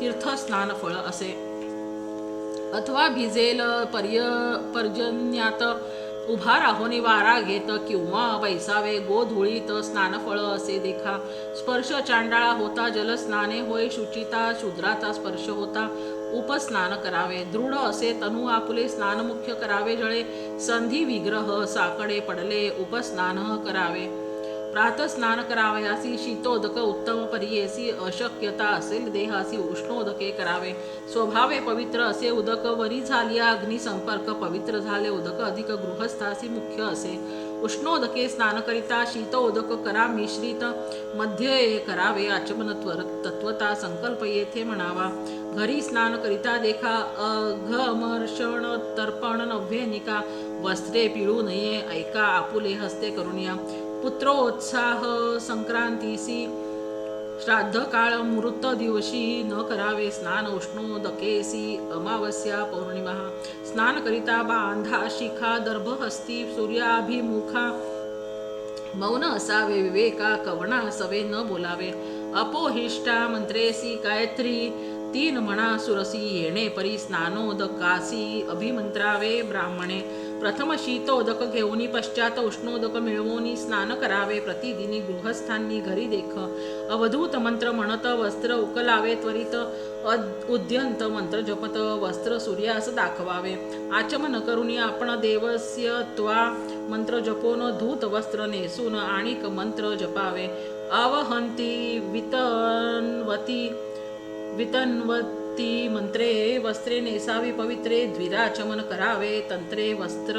तीर्थस्नान फळ असे. अथवा भिजेल पर्जन्यात उभा राहून वारा घेत किंवा बैसावे गोधुळीत स्नानफळ असे देखा. स्पर्श चांडाळा होता जलस्नाने होय शुचिता शूद्राचा स्पर्श होता उपस्नान करावे. दृढ असे तनु आपुले स्नान मुख्य करावे जळे संधी विग्रह साकडे पडले उपस्नान करावे. प्रातस्नान करावयासी शीतोदक उत्तम परियेसी अशक्यता असेल देहासी उष्णोदके करावे. स्वभावे पवित्र असे उदक वरी झालिया अग्नी संपर्क पवित्र झाले उदक अधिक गृहस्थासी मुख्य असे. उष्णोदके स्नान करिता शीतोदक करा मिश्रित मध्ये करावे आचमन तत्वता संकल्प येथे म्हणावा. घरी स्नान करिता देखा अघमर्षण तर्पण नव्हेनिका वस्त्रे पिळू नये ऐका आपुले हस्ते करुनिया. पुत्रोत्साह संक्रांतीसी श्राद्ध काळ मृत दिवशी न करावे स्नान उष्णोदकेसी अमावस्या पौर्णिमा. स्नान करिता बांधा शिखा दर्भहस्ती सूर्याभिमुखा मौन असावे विवेका कवना सवे न बोलावे. अपोहिष्टा मंत्रेसी गायत्री तीन म्हणा सुरसी येणे परी स्नानोदकासी अभिमंत्रावे ब्राह्मणे. प्रथम शीतोदक घेऊनी पश्चात उष्णोदक मिळवून स्नान करावे. प्रतिदिनी गृहस्थांनी घरी देख अवधूत मंत्र म्हणत वस्त्र उकलावे त्वरित उद्यंत मंत्र जपत वस्त्र सूर्यास दाखवावे. आचमन करून आपण देवस्य त्वा मंत्र जपोन धूत वस्त्र नेसून आणिक मंत्र जपावे. अवहंती वितन्वती मंत्रे वस्त्रे नेसावी पवित्रे द्विराचमन करावे तंत्रे वस्त्र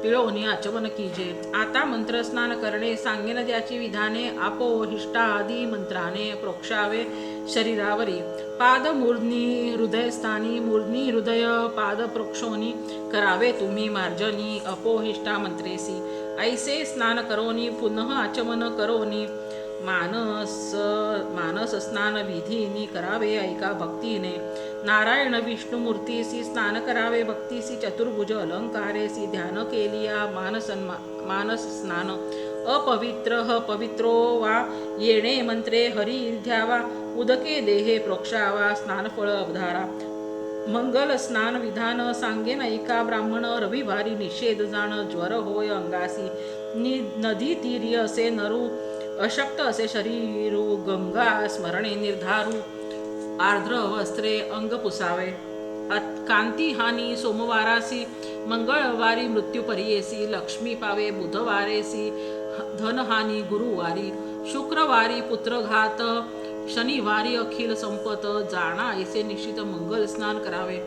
पिळोनी आचमन कीजे. आता मंत्र स्नान करणे सांगेन ज्याची विधाने अपोहिष्टादी मंत्राने प्रोक्षावे शरीरावरी. पाद मूर्ध्नी हृदयस्थानी मूर्ध्नी हृदय पाद प्रोक्षोनी करावे तुम्ही मार्जनी अपोहिष्टा मंत्रेसी. ऐसे स्नान करोनी पुनः आचमन करोनी मानस स्नान विधीनी करावे ऐका भक्तीने. नारायण विष्णू मूर्तीसी स्नान करावे भक्तीसी चतुर्भुज अलंकारेसी ध्यान केलिया मानस स्नान. अपवित्र पवित्रो वा येणे मंत्रे हरी ध्यावा उदके देहे प्रोक्षावा स्नानफळ अवधारा. मंगल स्नान विधान सांगेन ऐका ब्राह्मण रविवारी निषेध जाण ज्वर होय अंगासी. नदी तीरी असे नरू अशक्त असे शरीरू गंगा स्मरणे निर्धारू आर्द्र वस्त्रे अंग पुसावे. कांती हानी सोमवारासी मंगळवारी मृत्यू परियेसी लक्ष्मी पावे बुधवारेसी धनहानी गुरुवारी. शुक्रवारी पुत्रघात शनिवारी अखिल संपत जाणा ऐसे निश्चित मंगल स्नान करावे.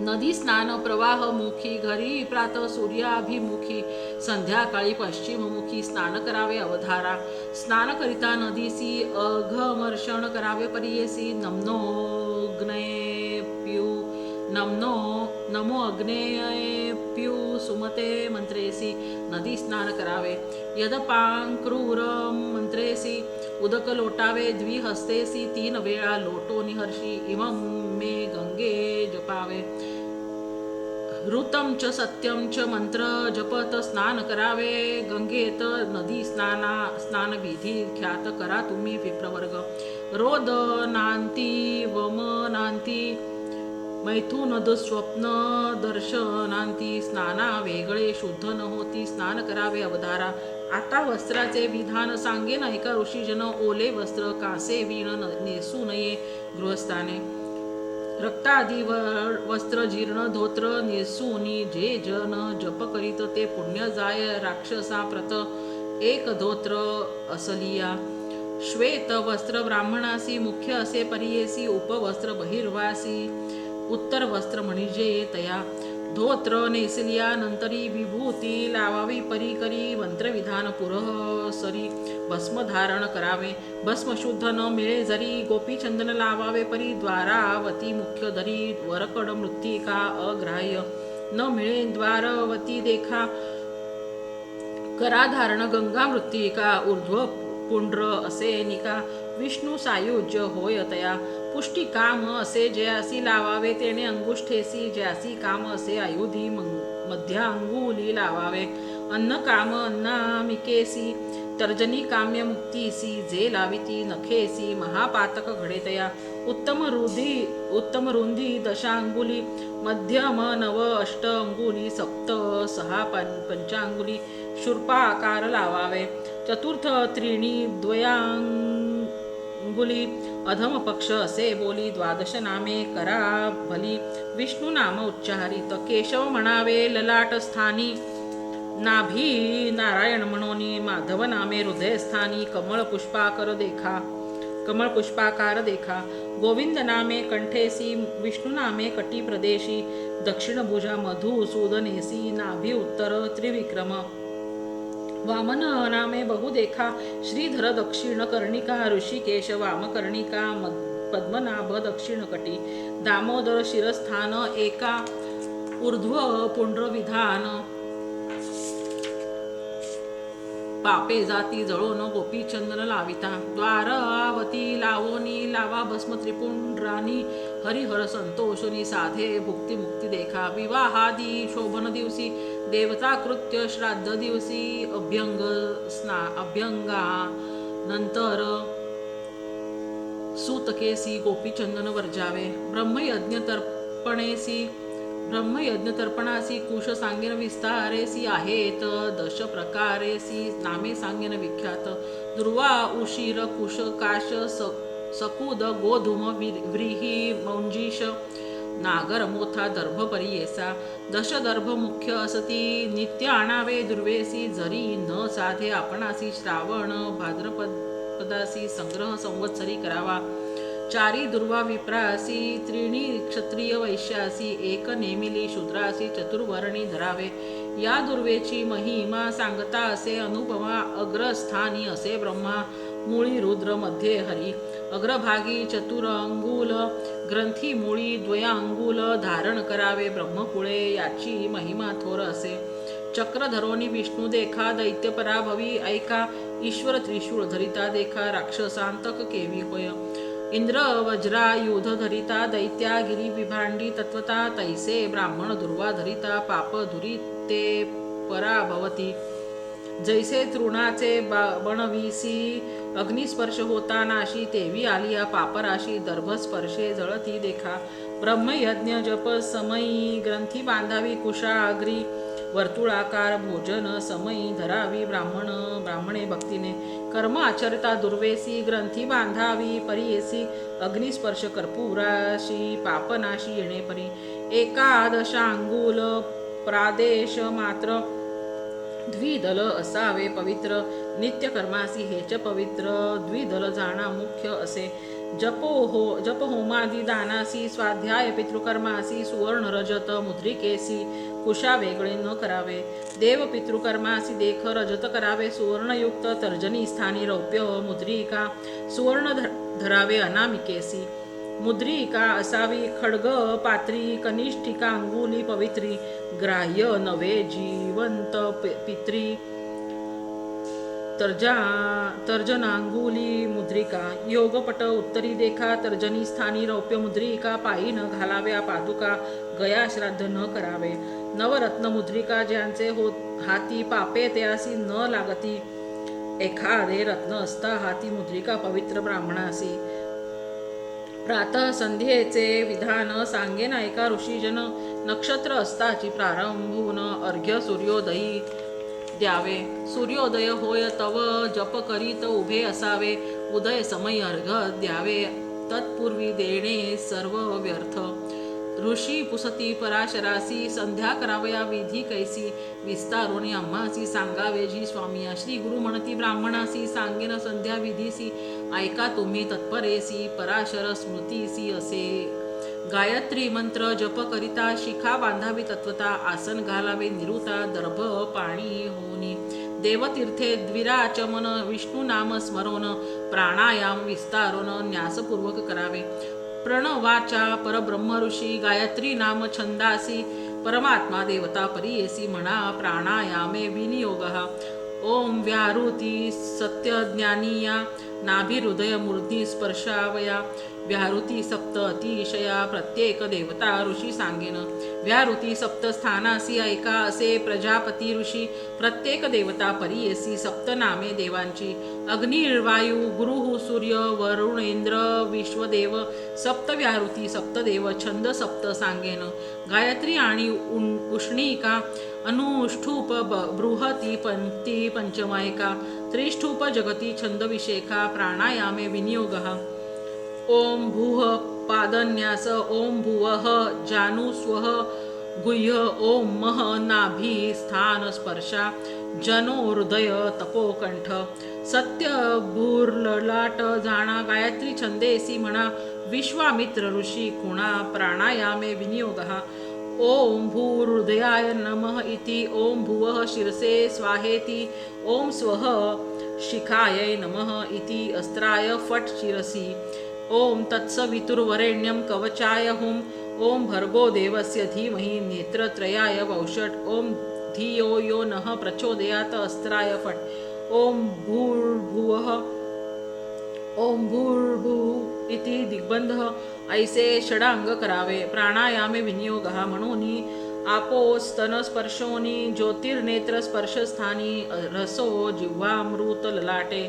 नदी स्नान प्रवाहमुखी घरी प्रात सूर्याभिमुखी संध्याकाळी पश्चिममुखी स्नान करावे अवधारा. स्नान करिता नदीसी अघमर्षण करावे परियेसी नमो अग्नेयप्यू सुमते मंत्रेसी नदी स्नान करावे. यदपांक्रूरम मंत्रेसी उदक लोटावे द्विहस्तेसी तीन वेळा लोटो निहर्षी इमं मे गंगे जपावे. ऋतं च सत्यं च मंत्र जपत स्नान करावे गंगेत नदी स्नान विधी ख्यात करा तुम्ही विप्रवर्ग. रोद नांती वमनांती मैथुन दुःस्वप्न दर्शनांती स्नाना वेगळे शुद्ध न होती स्नान करावे अवधारा. आता वस्त्राचे विधान सांगेन ऐका ऋषीजन ओले वस्त्र कासे वीण नेसू नये गृहस्थाने. रक्तादी वस्त्र जीर्ण धोत्र नेसूनी जे जन जप करीत ते पुण्य जाय राक्षसा प्रत एक धोत्र असलिया. श्वेत वस्त्र ब्राह्मणासी मुख्य असे परियेसी उपवस्त्र बहिर्वासी उत्तर वस्त्र म्हणजे तया. धोत्र नेसलिया नंतरी विभूती लावावी परिकरी मंत्रविधान पुरःसरी. भस्म धारण करावे भस्म शुद्ध न मिळे जरी गोपीचंदन लावावे परी. द्वारावती मुख्य धरी वरकड मृत्तिका अग्राह्य न मिळे द्वारवती देखा. करा धारण गंगा मृत्तिका ऊर्ध्व पुंड्र असे निका. विष्णू सायुज्य होय तया. पुष्टी काम असे जयासी लावावे तेणे अंगुष्ठेसी ज्यासी काम असे आयुधी मध्य अंगुली लावावे. अन्न काम अन्नामिकेसी तर्जनी काम्य मुक्तीसी जे लाविती नखेसी महापातक घडेतया उत्तम रुंदी दशांगुली मध्यम नव अष्ट अंगुली सप्त सहा पंचांगुली शूर्पाकार लावावे चतुर्थ त्रीणी द्वयांगुली अधम पक्ष असे बोली द्वादश नामे करा भली विष्णू नाम उच्चारित केशव म्हणावे ललाट स्थानी नाभी नारायण म्हणोनी माधव नामे हृदयस्थानी कमळ पुष्पाकार देखा गोविंद नामे कंठेसी विष्णू नामे कटी प्रदेशी दक्षिण भुजा मधुसूदनेसी नाभी उत्तर त्रिविक्रम वामन नामे बहु देखा श्रीधर दक्षिण कर्णिका ऋषिकेश वामकर्णिका पद्मनाभ दक्षिण कटी दामोदर शिरस्थान एका ऊर्ध्व पुंड्र विधान पापे जाती जळोन गोपी चंदन लाविता द्वारावती लावोनी लावा भस्म त्रिपुंड्रानी हरिहर संतोषनी साधे भुक्ती मुक्ती देखा विवाहादी शोभन दिवसी देवता कृत्य श्राद्ध दिवसी अभ्यंगा नंतर सूतकेसी गोपीचंदन वर्जावे ब्रह्मयज्ञ तर्पणासी कुश सांगेन विस्तारेसी आहेत दश प्रकारेसी नामे सांगेन विख्यात दुर्वा उशीर कुश काश सकुद गोधूम व्रीही मौंजीश नागर मोथा दर्भ परियेसा दश दर्भ मुख्य असती नित्य आणावे दुर्वेसी जरी न साधे आपणासी श्रावण भाद्रपदासी संग्रह संवत्सरी करावा चारी दुर्वा विप्रासी त्रीणी क्षत्रिय वैश्यासी एक नेमिली शूद्रासी चतुर्वर्णी धरावे या दुर्वेची महिमा सांगता असे अनुपमा अग्रस्थानी असे ब्रह्मा मुळी रुद्र मध्ये हरी अग्रभागी चतुरंगुल ग्रंथी मुळी द्वयांगुल धारण करावे ब्रह्मकुळे याची महिमा थोर असे चक्रधरोनी विष्णू देखा दैत्य पराभवी ऐका ईश्वर त्रिशूळ धरिता देखा राक्षसांतक केवी होय इंद्र वज्रायुध धरिता दैत्या गिरी विभांडी तत्वता तैसे ब्राह्मण दुर्वा धरिता पाप धुरिते पराभवती जैसे तृणाचे बनवीसी अग्निस्पर्श होता नाशी तेवी आलिया पापराशी दर्भस्पर्शे जळती देखा ब्रह्मयज्ञ जप समयी ग्रंथी बांधावी कुशाग्री वर्तुळाकार भोजन समयी धरावी ब्राह्मणे भक्तीने कर्म आचरता दुर्वेसी ग्रंथी बांधावी परियेसी अग्निस्पर्श कर्पूराशी पापनाशी येणे परी एकादशांगुल प्रादेश मात्र द्विदल असावे पवित्र नित्य कर्मासी हेच पवित्र द्विदल जाणा मुख्य असे जप होमादी दानासी स्वाध्याय पितृकर्मासी सुवर्ण रजत मुद्रिकेसी कुशा वेगळे न करावे देव पितृकर्मासी देख रजत करावे सुवर्णयुक्त तर्जनी स्थानी रौप्य मुद्रिका सुवर्ण धरावे अनामिकेसी मुद्रिका असावी खड्ग पात्री कनिष्ठिका अंगुली पवित्री ग्राह्य नवे जिवंत पित्री तर्जनांगुली मुद्रिका योगपट उत्तरी देखा तर्जनी स्थानी रौप्य मुद्रिका पायी न घालाव्या पादुका गया श्राद्ध न करावे नवरत्न मुद्रिका ज्यांचे हाती पापे त्यासी न लागती एखादे रत्न असता हाती मुद्रिका पवित्र ब्राह्मणासी प्रातः संध्येचे विधान सांगेन ऐका ऋषीजन नक्षत्र असताची प्रारंभून अर्घ्य सूर्योदयी द्यावे सूर्योदय होय तव जप करीत उभे असावे उदय समय अर्घ द्यावे तत्पूर्वी देणे सर्व व्यर्थ ऋषी पुसती पराशरासी संध्या करावया विधी कैसी विस्तारोने आम्हासी सांगावे जी स्वामिया श्री गुरु म्हणती ब्राह्मणासी सांगेन संध्या विधीसी ऐका तुम्ही तत्परेसी पराशर स्मृतीसी असे गायत्री मंत्र जप करिता शिखा बांधावी तत्वता आसन घालावे निरुता दर्भ पाणी होनी देवतीर्थे द्विराचमन विष्णू नाम स्मरण प्राणायाम विस्तारोन न्यासपूर्वक करावे प्रणवाचा परब्रह्म ऋषी गायत्री नाम छंदासी परमात्मा देवता परियेसी म्हणा प्राणायामे विनियोग ओम व्याहृती सत्यज्ञानीया नाभिहृदय मूर्ती स्पर्शावया व्याहृती सप्त अतिशया प्रत्येक देवता ऋषी सांगेन. व्याहृती सप्त स्थानासी ऐका असे प्रजापती ऋषी प्रत्येक देवता परियेसी सप्त नामे देवांची. अग्निर्वायू गुरु सूर्य वरुणेंद्र विश्वदेव सप्त व्याहृती सप्तदेव छंद सप्त सांगेन. गायत्री आणि उष्णिका अनुष्ठूप बृहती पंक्ती पंचमायका त्रिष्ठूप जगती छंदविषेका प्राणायामे विनियोगः. ओम भूः पादन्यास ओम भुवः जानुस्वः गुह्य ओम मह नाभी स्थान स्पर्शा जनो हृदय तपोकंठ सत्य भूर्ललाट जाणा गायत्री छंदेसी म्हणा विश्वामित्र ऋषी खुणा प्राणायामे विनियोगः. ओम भूर्हृदयाय नमः इति ओम भुवः शिरसे स्वाहेति ओम स्वः शिखायै नमः इति अस्त्राय फट शिरसी. ओम तत्सवितुर्वरेण्यं कवचाय हुम ओम भर्गो देवस्य धीमहि नेत्रत्रयाय वौषट ओम धियो यो नः प्रचोदयात अस्त्राय फट. ओम भूर्भुवः ओम भूर्भुव इति दिग्बंध ऐसे षडांग करावे. प्राणायामे विनियोगः म्हणून आपो स्तन स्पर्शोनी ज्योतिर्नेत्र स्पर्शस्थानी रसो जिव्हामृत ललाटे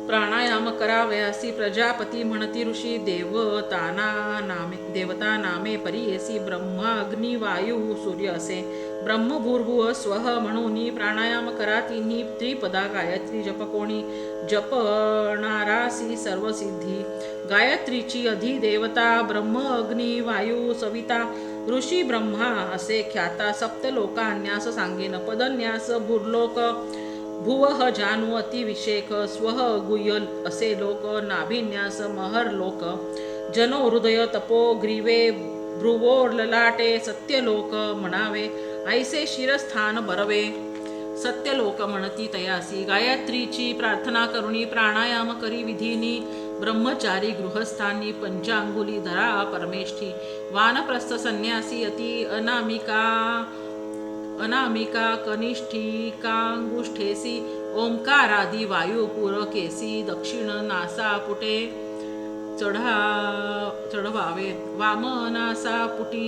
प्राणायाम करावे असी प्रजापती म्हणती ऋषी. देवता नामे परियेसी ब्रह्मा अग्नी वायू सूर्य असे. ब्रह्म भूर्भुव स्वः म्हणून प्राणायाम करा तिन्ही त्रिपदा गायत्री जपकोणी जपणारासी सर्वसिद्धी. गायत्रीची अधिदेवता ब्रह्म अग्नी वायू सविता ऋषी ब्रह्मा असे ख्याता. सप्तलोकान्यास सांगेन. पदन्यास भूर्लोक भुवः जानु अतिविषेक स्वः गुह्य असे लोक. नाभिन्यास महर लोक जनो हृदय तपो ग्रीवे भ्रुवोर ललाटे सत्यलोक म्हणावे ऐसे शिरस्थान बरवे. सत्यलोक म्हणती तयासी. गायत्रीची प्रार्थना करुणी प्राणायाम करी विधीनी ब्रह्मचारी गृहस्थांनी पंचांगुली धरा परमेष्ठी. वानप्रस्थ संन्यासी अति अनामिका कनिष्ठिकांगुष्ठेसी ओंकारादी वायू पुरकेसी दक्षिण नासा पुटे चढवावे. वामनासा पुटी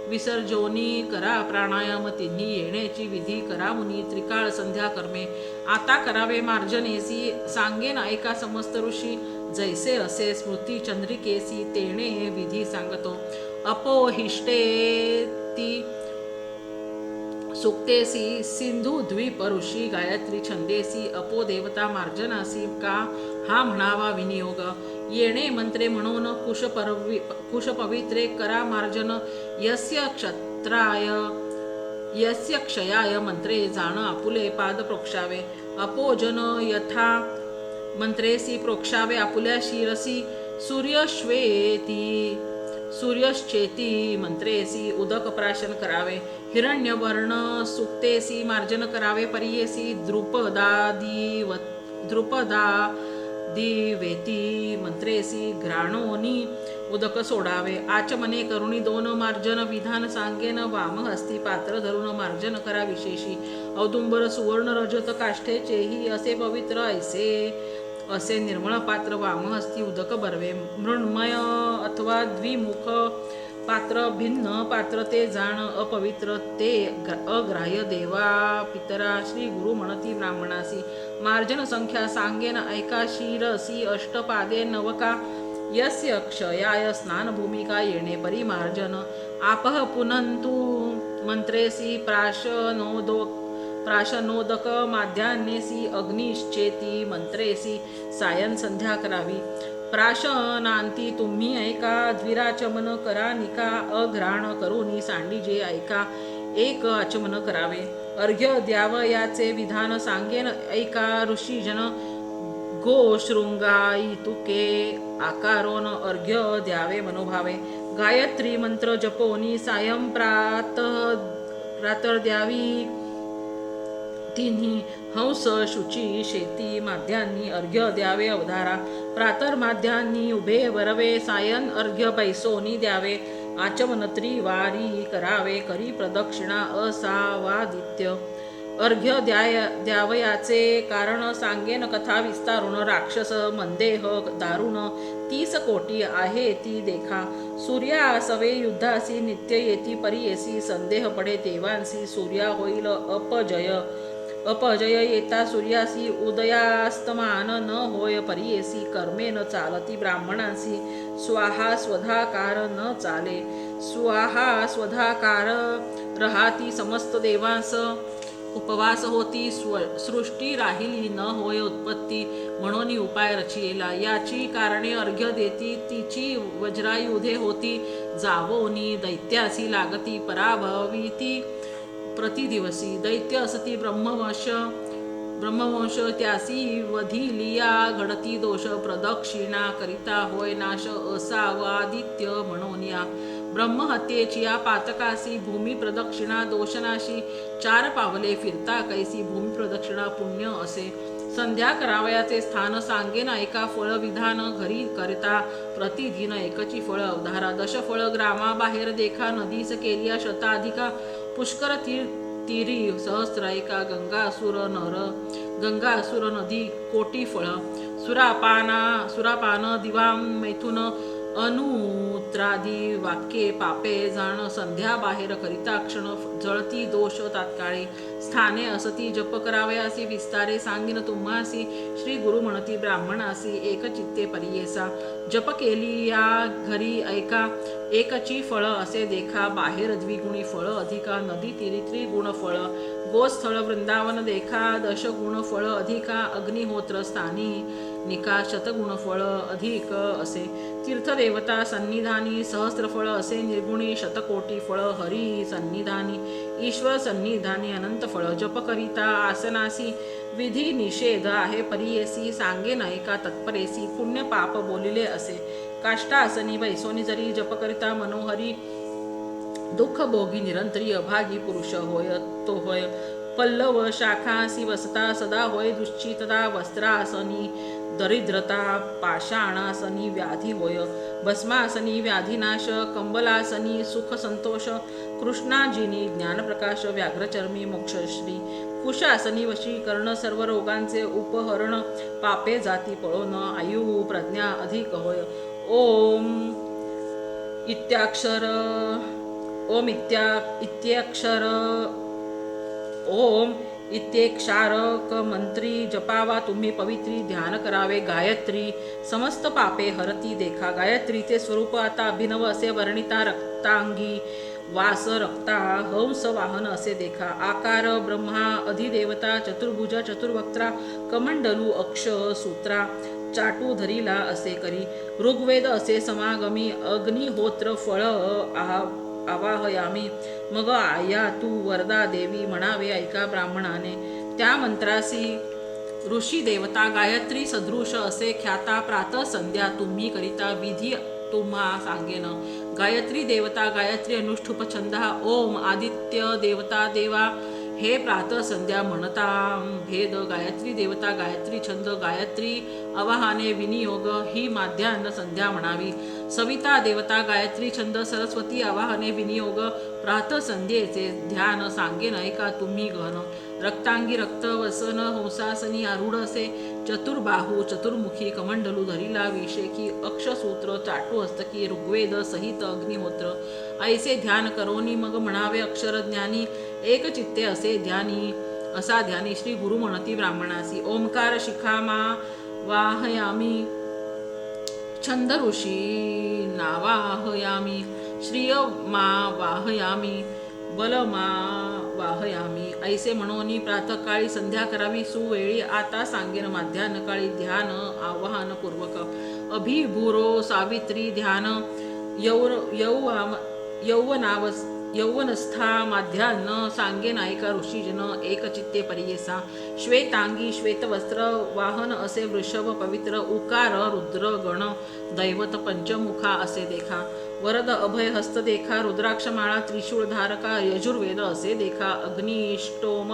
विसर्जोनी करा प्राणायाम तिन्ही येण्याची विधी करामुनी त्रिकाळ संध्या कर्मे. आता करावे मार्जनेसी सांगेन ऐका समस्त ऋषी जैसे असे स्मृती चंद्रिकेसी तेणे विधी सांगतो. अपोहिष्टेती सुक्तेसी सिंधू द्वीप ऋषी गायत्री छंदेसी अपो देवता मार्जनासी का हा म्हणावा विनियोग. येणे मंत्रे म्हणून कुश पवित्रे करा मार्जन यस्य क्षयाय मंत्रे जाण आपुले पाद प्रोक्षावे. अपोजन यथा मंत्रेसी प्रोक्षावे आपुल्या शिरसी. सूर्यश्चेती मंत्रेसी उदक प्राशन करावे. हिरण्यवर्ण सुक्तेसी मार्जन करावे परियेसी. द्रुपदादिवेती मंत्रेसी घ्राणोनी उदक सोडावे. आचमने करुणी दोन मार्जन विधान सांगेन. वामहस्ती पात्र धरून मार्जन करा विशेषी. औदुंबर सुवर्ण रजत काष्ठेचेही असे पवित्र असे निर्मळ पात्र वामहस्ती उदक बरवे. मृण्मय अथवा द्विमुख पात्र भिन्न पात्र ते जाण अपवित्र ते अग्राह्य. देवा पितरा श्री गुरु म्हणती ब्राह्मणासी. मार्जन संख्या सांगेन ऐका शिरसी अष्टपादे नवका. यस्य क्षयाय स्नान भूमिका येणे परिमार्जन. आपः पुनंतु मंत्रेसी प्राशनोदक माध्यान्नेसी अग्निश्चेती मंत्रेसी सायन संध्या करावी. प्राशनांती तुम्ही ऐका द्विराचमन करा निका. अघ्राण करुनी सांडीजे ऐका एक आचमन करावे. अर्घ्य द्यावयाचे विधान सांगेन ऐका ऋषीजन. गोशृंगाई तुके आकारोन अर्घ्य द्यावे मनोभावे. गायत्री मंत्र जपोनी सायं प्रातर द्यावी तिन्ही. हंस शुची शेती माध्यांनी अर्घ्य द्यावे अवधारा. प्रातर माध्यांनी उभे वरवे. सायन अर्घ्य बैसोनी द्यावे. आचमन त्रिवारी करावे करी प्रदक्षिणा असावादित्य. अर्घ्य द्यावयाचे कारण सांगेन कथा विस्तारून. राक्षस मंदेह दारुण 30 कोटी आहे ती देखा. सूर्या सवे युद्धासी नित्य येती परियेसी. संदेह पडे देवांसी सूर्या होईल अपजय येता सूर्यासी. उदयास्तमान न होय परियेसी. कर्मे न चालती ब्राह्मणांसी. स्वाहा स्वधाकार न चाले. स्वाहा स्वधाकार रहाती समस्त देवांस. उपवास होती सृष्टी राहिली न होय उत्पत्ती. म्हणून उपाय रचिला याची कारणे अर्घ्य देती. तिची वज्रायुधे होती जावोनी. दैत्यासी लागती पराभविती प्रतिदिवसी. दैत्य असती ब्रह्मवंश त्यासी वधिलिया. घडती दोष प्रदक्षिणा करिता होय नाश असावादित्य म्हणूनिया. ब्रह्महत्येची या पातकासी भूमी प्रदक्षिणा दोषनाशी. 4 पावले फिरता कैसी भूमी प्रदक्षिणा पुण्य असे. संध्या करावयाचे स्थान सांगेन ऐका. फळ विधान घरी करता प्रतिदिन एकची फळ अवधारा. 10 फळ ग्रामाबाहेर देखा. नदीस केलिया शताधिका. पुष्कर तीरी सहस्र एका. गंगा असुर नदी कोटी फळ. सुरापान दिवा मैथुन अनुत्रादी वाक्ये पापे जाण. संध्या बाहेर करिता क्षण जळती दोष तात्काळी. स्थाने असती जप करावयासी. विस्तारे सांगीन तुम्हासी. श्री गुरु म्हणती ब्राह्मणासी. एक चित्ते परियेसा. जप केली या घरी ऐका. एकची फळ असे देखा. बाहेर द्विगुणी फळ अधिका. नदी तीरी त्रिगुण फळ. गोस्थळ वृंदावन देखा. 10 गुण फळ अधिका. अग्निहोत्र स्थानी निका. 100 गुण फळ अधिक असे. तीर्थदेवता सन्निधानी 1000 फळ असे निर्गुणी. 100 कोटी फळ हरी सन्निधानी. ईश्वर सन्निधानी अनंत फळ. जप करिता आसनासी. विधी निषेध आहे परियेसी. सांगेन ऐका तत्परेसी. पुण्य पाप बोलिले असे. काष्टासनी बैसोनी जरी. जप करिता मनोहरी. दुःख भोगी निरंतरी. अभागी पुरुष होय तो होय. पल्लव शाखासी वसता सदा होय दुश्चितता. वस्त्रासनी दरिद्रता. पाषाणासनी व्याधी होय. भस्मासनी व्याधिनाश. कंबलासनी सुख संतोष. कृष्णाजिनी ज्ञानप्रकाश. व्याघ्रचर्मी मोक्षश्री. कुशासनी वशीकरण. सर्व रोगांचे उपहरण. पापे जाती पळोन. आयु प्रज्ञा अधिक होय. ओम इत्याक्षर. ओम इत्याक्षर. ओम इत्येक्षारक मंत्री जपावा तुम्ही पवित्री. ध्यान करावे गायत्री. समस्त पापे हरती देखा. गायत्रीचे स्वरूप आता अभिनव असे वर्णिता. रक्तांगी वास रक्ता. हंस वाहन असे देखा. आकार ब्रह्मा अधिदेवता. चतुर्भुज चतुर्वक्त्रा. कमंडलू अक्ष सूत्रा. चाटू धरीला असे करी. ऋग्वेद असे समागमी. अग्निहोत्र फळ आवाहयामी. मग आया तू वरदा देवी म्हणावे ऐका ब्राह्मणाने. त्या मंत्रासी ऋषी देवता गायत्री सदृश असे ख्याता. प्रातः संध्या तुम्ही करिता विधी तुम्हा सांगेन. गायत्री देवता गायत्री अनुष्ठुप छंद. ओम आदित्य देवता देवा. हे प्रातः संध्या म्हणता भेद. गायत्री देवता गायत्री छंद. गायत्री आवाहने विनियोग. ही माध्यान्ह संध्या म्हणावी. सविता देवता गायत्री छंद. सरस्वती आवाहने विनियोग. प्रातः संध्येचे ध्यान सांगेन ऐका तुम्ही गहन. रक्तांगी रक्त वसन हंसासनी आरूढ असे. चतुर्बाहू चतुर्मुखी. कमंडलू धरिला विषेकी. अक्षसूत्र चाटू हस्तकी. ऋग्वेद सहित अग्निहोत्र. ऐसे ध्यान करोनी मग म्हणावे अक्षर ज्ञानी. एक चित्ते असे ध्यानी. असा ध्यानी श्री गुरु म्हणती ब्राह्मणासी. ओंकार शिखामा वाहयामी. छंद ऋषी नावाहयामी. श्रिय मा वाहयामी. बल मा वाहयामी. ऐसे म्हणून प्रातःकाळी संध्या करावी सुवेळी. आता सांगेन माध्यान्हकाळी ध्यान आवाहन पूर्वक. अभिभूरो सावित्री ध्यान. यौवनस्था माध्यान्ह सांगेन ऐका ऋषीजन. एकचित्ते परियेसा. श्वेतांगी श्वेतवस्त्र वाहन असे वृषभ पवित्र. उकार रुद्र गण. दैवत पंचमुखा असे देखा. वरद अभय हस्त देखा. रुद्राक्षमाळा त्रिशूळ धारका. यजुर्वेद असे देखा. अग्निष्टोम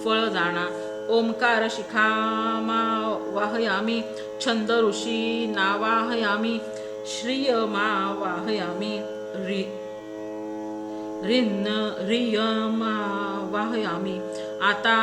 फळ जाणा. ओंकार शिखामा वाहयामी. छंद ऋषी नावाहयामी. श्रिय मा वाहयामी. रियमा वाहयामी. आता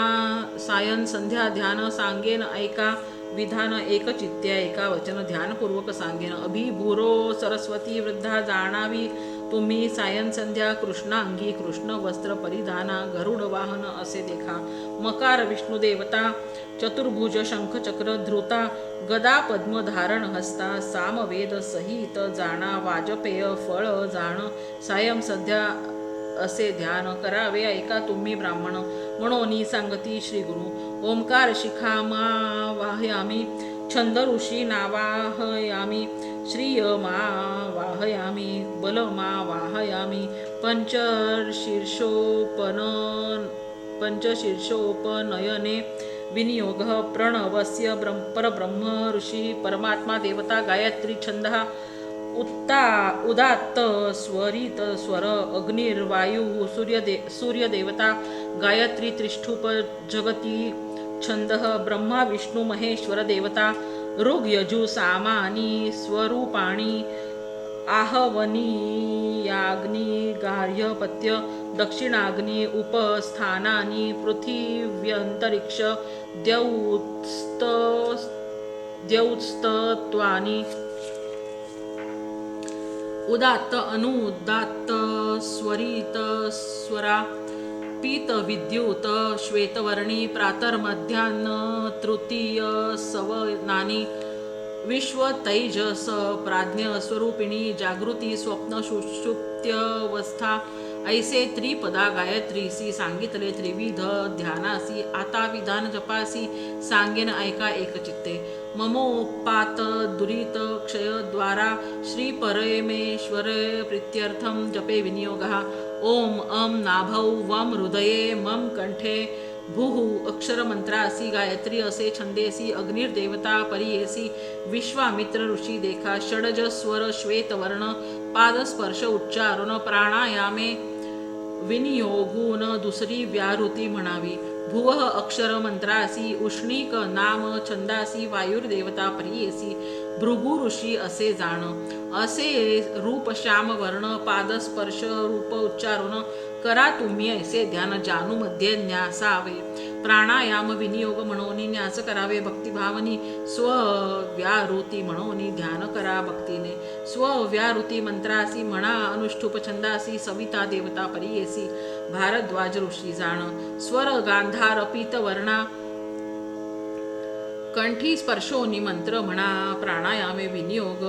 सायन संध्या ध्यान सांगेन ऐका विधान एकचित्त्या एका वचन ध्यानपूर्वक सांगेन. अभिभूरो सरस्वती वृद्धा जाणावी तुम्ही सायन संध्या कृष्णांगी कृष्ण वस्त्र परिधाना गरुड वाहन असे देखा. मकार विष्णू देवता चतुर्भुज शंख चक्र धृता गदा पद्म धारण हस्ता सामवेद सहित जाणा वाजपेय फळ जाण सायं सध्या असे ध्यान करावे ऐका तुम्ही ब्राह्मण म्हणून सांगती श्री गुरु. ओंकार शिखा मा वाहयामी छंद ऋषी नावाहयामी श्रिय मा वाहयामी बल मा वाहयामी पंचशीर्षोपनयने विनियोग प्रणवस्य परब्रह्म ऋषी परमात्मा देवता गायत्री छंद उदात्त स्वरित स्वर अग्निर्वायू सूर्यदेवता गायत्री त्रिष्ठुप जगती छंद ब्रह्मा विष्णु महेश्वर देवता ऋग यजु सामानी स्वरूपाणी आहवनीयाग्नि गार्हपत्य दक्षिणाग्नि उपस्थानानि पृथिव्यंतरिक्ष द्यौस्तत्वानि उदात्त अनुदात्त स्वरित स्वरा पीत विद्युत श्वेतवर्णी प्रातर्मध्यान्न तृतीय सवनानी विश्व तैजस प्राज्ञ स्वरूपिणी जागृती स्वप्न सुषुप्त्यवस्था ऐसे त्रिपदा गायत्रीसी सांगितले त्रिविध ध्यानासी आता विधान जपासी सांगेन ऐका एकचित्ते. ममोपात दुरित क्षय द्वारा श्री परमेश्वर प्रीत्यर्थम जपे विनियोगः. ओम अम नाभौ वम हृदये मम कंठे भूः अक्षरमंत्रासी गायत्री असे छंदेसी अग्निर्देवता परियेसी विश्वामित्र ऋषी देखा षडज स्वर श्वेतवर्ण पादस्पर्श उच्चारण प्राणायामे विनियोगून दुसरी व्याहृती म्हणावी. भुवः अक्षर मंत्रासी उष्णिक नाम छंदासी वायुर्देवता परियेसी भृगु ऋषी असे जाण. असे रूप श्याम वर्ण पादस्पर्श रूप उच्चारण करा तुम्ही ऐसे ध्यान जानू मध्ये न्यासावे. प्राणायाम विनियोग म्हणून न्यास करावे भक्तिभावनी स्वव्याहृती म्हणून ध्यान करा भक्तीने. स्वव्याहृती मंत्रासी म्हणा अनुष्ठुप छंदासी सविता देवता परियेसी भारद्वाज ऋषी जाण. स्वर गांधार पीतवर्णा कंठी स्पर्शोनी मंत्र म्हणा प्राणायामे विनियोग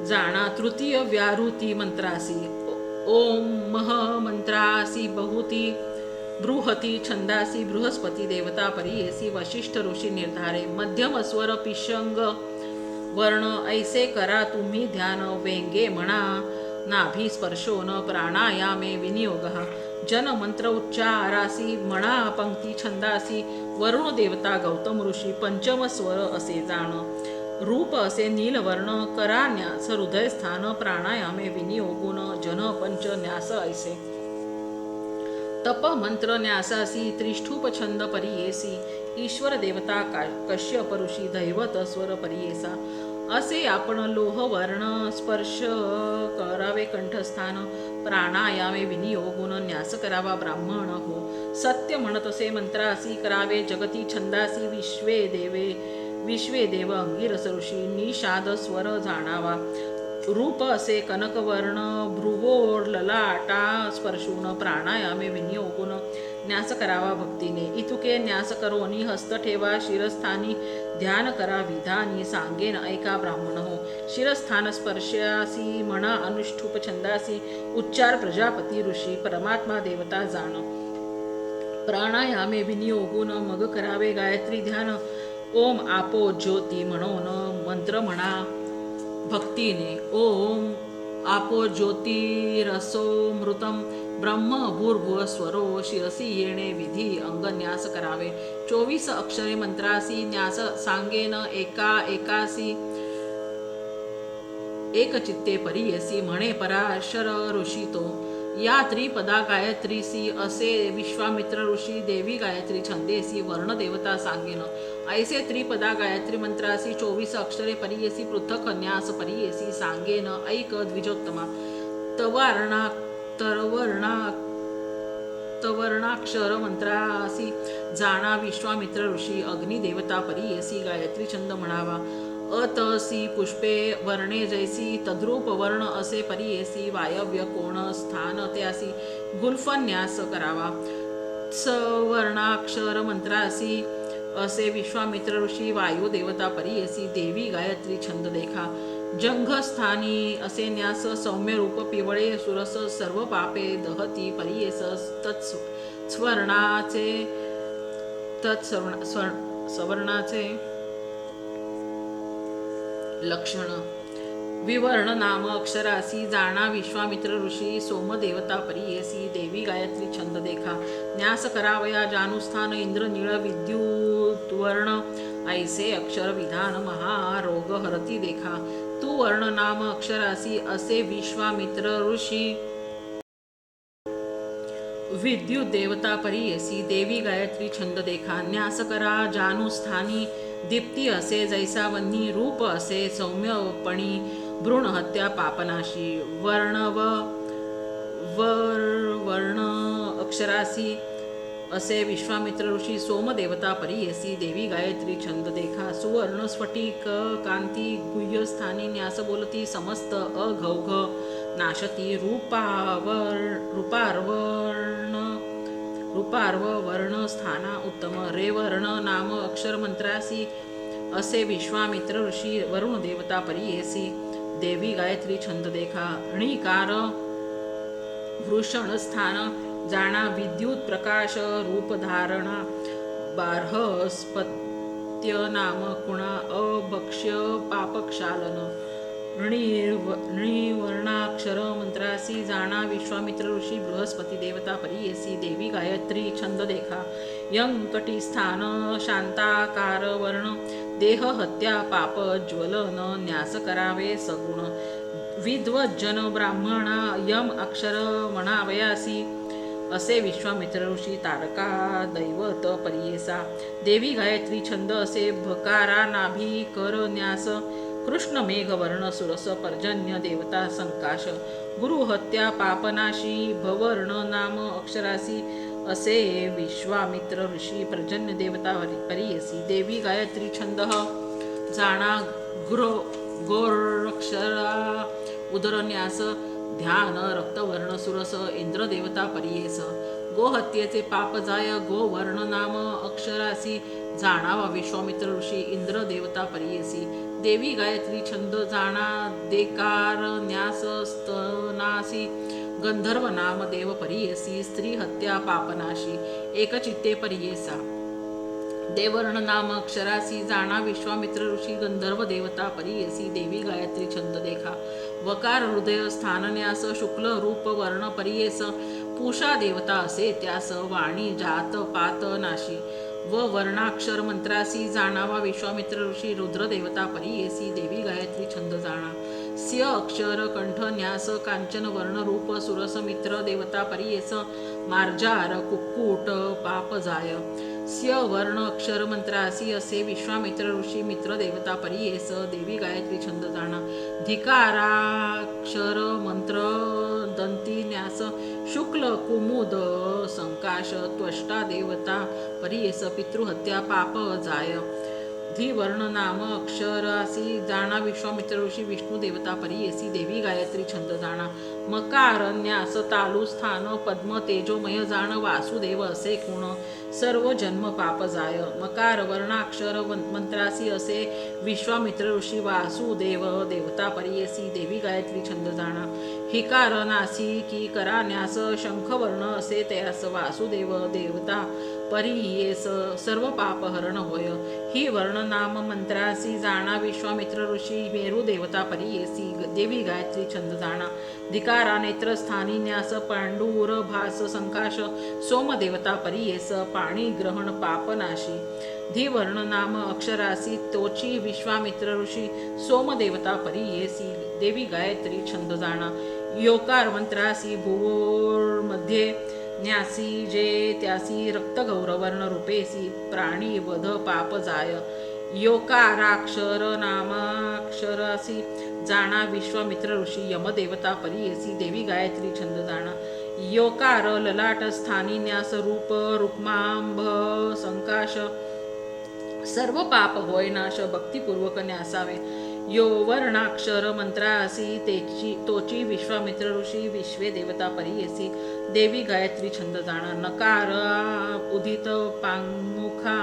जाणा. तृतीय व्याहृती मंत्रासी ओम मह मंत्रासी बहुती बृहती छंदासी बृहस्पती देवता परियेसी वशिष्ठ ऋषी निर्धारे. मध्यम स्वर पिशंग वर्ण ऐसे करा तुम्ही ध्यान वेंगे म्हणा नाभी स्पर्शोन प्राणायामे विनियोगः. जन मंत्र उच्चारासी म्हणा पंक्ती छंदासी वरुण देवता गौतम ऋषी पंचम स्वर असे जाण. रूप असे नीलवर्ण करा न्यास हृदय स्थान प्राणायामे विनियोगुन जन पंच न्यास ऐसे. तप मंत्र न्यासासी त्रिष्ठुप छंद परियेसी ईश्वर देवता कश्यप ऋषी दैवत स्वर परियेसा. असे आपण लोहवर्ण स्पर्श करावे कंठस्थान प्राणायामे विनियोगुन न्यास करावा ब्राह्मण हो. सत्य म्हणत असे मंत्रासी करावे जगती छंदासी विश्वे देव अंगिरस ऋषी निषाद स्वर जाणावा. रूप असे कनकवर्ण भ्रुवोर ललाटा स्पर्शून प्राणायामे विनियोगुन न्यास करावा भक्तीने. इतुके न्यास करोनी हस्त ठेवा शिरस्थानी ध्यान करा विधानी सांगेन ऐका ब्राह्मण हो. शिरस्थान स्पर्शासी म्हणा अनुष्ठुप छंदासी उच्चार प्रजापती ऋषी परमात्मा देवता जाण. प्राणायामे विनियोगुन मग करावे गायत्री ध्यान. ओम आपो ज्योती म्हणून मंत्र म्हणा भक्तीने. ओम आपो ज्योतिरसो मृतम ब्रह्म भूर्भुव स्वरो शिरसी येणे विधी अंगन्यास करावे. 24 अक्षरे मंत्रासी न्यास सांगेन एका एकासी एकचित्ते परियसी म्हणे पराशर ऋषी तो. या त्रिपदा गायत्रीसी असे विश्वामित्र ऋषी देवी गायत्री छंदेसी वर्णदेवता सांगेन. ऐसे त्रिपदा गायत्री मंत्रासी 24 अक्षरे परियेसी पृथक न्यास परियेसी सांगेन ऐक द्विजोत्तमा. वर्णाक्षर मंत्रासी जाणा विश्वामित्र ऋषी अग्निदेवता परीयसी गायत्री छंद म्हणावा. अतसी पुष्पे वर्णे जैसी तद्रूप वर्ण असे परीयसी वायव्य कोण स्थान त्यासी गुल्फन्यास करावा. सवर्णाक्षर मंत्रासी असे विश्वामित्र ऋषी वायू देवता परीयसी देवी गायत्री छंद देखा. जंघस्थानी असे न्यास सौम्य रूप पिवळे सुरस सर्व पापे दहती परीयस सवर्णाचे लक्षण. विवर्ण नाम अक्षरासी जाणा विश्वामित्र ऋषी सोमदेवता परीयसी देवी गायत्री छंद देखा. न्यास करावया जानुस्थान इंद्र नीळ विद्युत वर्ण ऐसे अक्षर विधान महारोग हरती देखा. तू वर्ण नाम अक्षरासी असे विश्वामित्र ऋषी विद्युत देवता परीयसी देवी गायत्री छंद देखा. न्यास करा जानुस्थानी दीप्ती असे जैसा वन्नी रूप असे सौम्यपणी भ्रूण हत्या पापनाशी. वर्ण अक्षरासी असे विश्वामित्र ऋषी सोमदेवता परीयसी देवी गायत्री छंद देखा. सुवर्ण स्फटिक कांती गुह्यस्थानी न्यास बोलती समस्त अघौघ नाशती. रूपार्व वर्ण स्थाना उत्तम. रेवर्ण नाम अक्षर मंत्रासी असे विश्वामित्र ऋषी वरुण देवता परीयसी देवी गायत्री छंद देखा. णिकार वृषण स्थान जाणा विद्युत प्रकाश रूप धारणा. बार्हस्पत्य नाम कुणा अभक्ष्य पापक्षालन. णिवर्णाक्षर मंत्रासी जाणा विश्वामित्र ऋषी बृहस्पती देवता परीयसी देवी गायत्री छंद देखा. यंकटी स्थान शांताकार वर्ण देह हत्या पाप ज्वलन न्यास करावे सगुण. विद्वज्जन ब्राह्मणा यम अक्षर म्हणावयासी असे विश्वामित्र ऋषी तारका दैवत परीयसा देवी गायत्री छंद असे. भकारा नाभी कर न्यास कृष्ण मेघ वर्ण सुरस पर्जन्य देवता संकाश. गुरु हत्या पापनाशी भवर्ण नाम अक्षरासी असे विश्वामित्र ऋषी पर्जन्य देवता परीयसी देवी गायत्री छंद जाणा. गोरक्षरा उदरन्यास ध्यान रक्तवर्ण सुरस इंद्र देवता परीयस. गोहत्येचे पाप जाय गोवर्ण नाम अक्षरासी जाणावा विश्वामित्र ऋषी इंद्र देवता परीयसी देवी गायत्री छंद जाणा. देकार न्यास स्तनासी गंधर्व नाम देव परीयसी स्त्री हत्या पापनाशी एकचित्ते परीयसा. देवर्ण नाम अक्षरासी जाणा विश्वामित्र ऋषी गंधर्व देवता परीयसी देवी गायत्री छंद देखा. वकार हृदय स्थान न्यास शुक्ल रूप वर्ण परीयस पूषा देवता असे त्यास वाणी जात पात नाशी. व वर्णाक्षर मंत्रासी जाणावा विश्वामित्र ऋषी रुद्र देवता परीयसी देवी गायत्री छंद जाणा. स्य अक्षर कंठ न्यास कांचन वर्ण रूप सुरस मित्र देवता परीयस मार्जार कुक्कुट पाप जाय. स्य वर्ण अक्षर मंत्रासी असे विश्वामित्र ऋषी मित्र देवता परीयस देवी गायत्री छंद जाणा. धिकाराक्षर मंत्र दंती न्यास शुक्ल कुमुद संकाश त्वष्टा देवता परीयस पितृहत्या पाप जाय. धिवर्ण नाम अक्षरासी जाणा विश्वामित्र ऋषी विष्णू देवता परीयसी देवी गायत्री छंद जाणा. मकार न्यास तालु स्थान पद्म तेजोमय जाण वासुदेव असे गुण सर्व जन्म पाप जाय. मकार वर्णाक्षर मंत्रासी असे विश्वामित्र ऋषी वासुदेव देवता परीयसी देवी गायत्री छंद जाणा. हिकार नासी की करा न्यास शंखवर्ण असे तयास वासुदेव देवता परीयेस सर्व पाप हरण होय. ही वर्ण नाम मंत्रासी जाणा विश्वामित्र ऋषी मेरू देवता परीयसी देवी गायत्री छंद जाणा. धिकारा नेत्रस्थानी न्यास पांडूर भास संकाश सोम देवता परीयेस पाणी ग्रहण पापनाशी. धिवर्ण नाम अक्षरासी तोची विश्वामित्र ऋषी सोम देवता परीयसी देवी गायत्री छंद जाणा. योकार मंत्रासी भुवोर मध्ये न्यासी जे त्यासी रक्त गौरवर्ण रूपेसी प्राणी वध पाप जाय. योकाराक्षर नामाक्षरासी जाणा विश्वामित्र ऋषी यमदेवता परीयसी देवी गायत्री छंद जाणा. योकार ललाट स्थानी न्यास रूप रुक्मांभ संकाश सर्व पाप होय नाश भक्तिपूर्वक न्यासावे यो वर्णाक्षर मंत्रासी तोची विश्वामित्र ऋषी विश्वे देवता परियेसी देवी गायत्री छंद जाणा नकार उदित पांगमुखा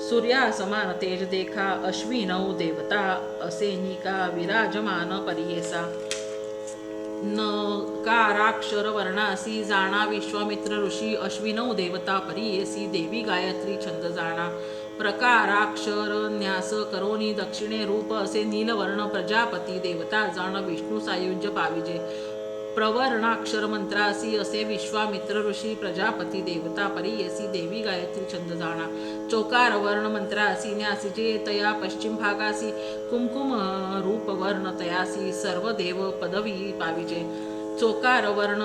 सूर्या समान तेज देखा अश्विनौ देवता असेनिका विराजमान परियेसा नकाराक्षर वर्णासी जाणा विश्वामित्र ऋषी अश्विनौ देवता परियेसी देवी गायत्री छंद जाणा प्रकाराक्षर न्यास करोनी दक्षिणे रूप असे नीलवर्ण प्रजापती देवता जाण विष्णू सायुज्य पाविजे प्रवर्णाक्षर मंत्रासी असे विश्वामित्र ऋषी प्रजापती देवता परियेसी देवी गायत्री छंद जाणा चोकार वर्ण मंत्रासी न्यासीजे तया पश्चिम भागासी कुमकुम रूप वर्ण तयासी सर्व देव पदवी पाविजे चोकार वर्ण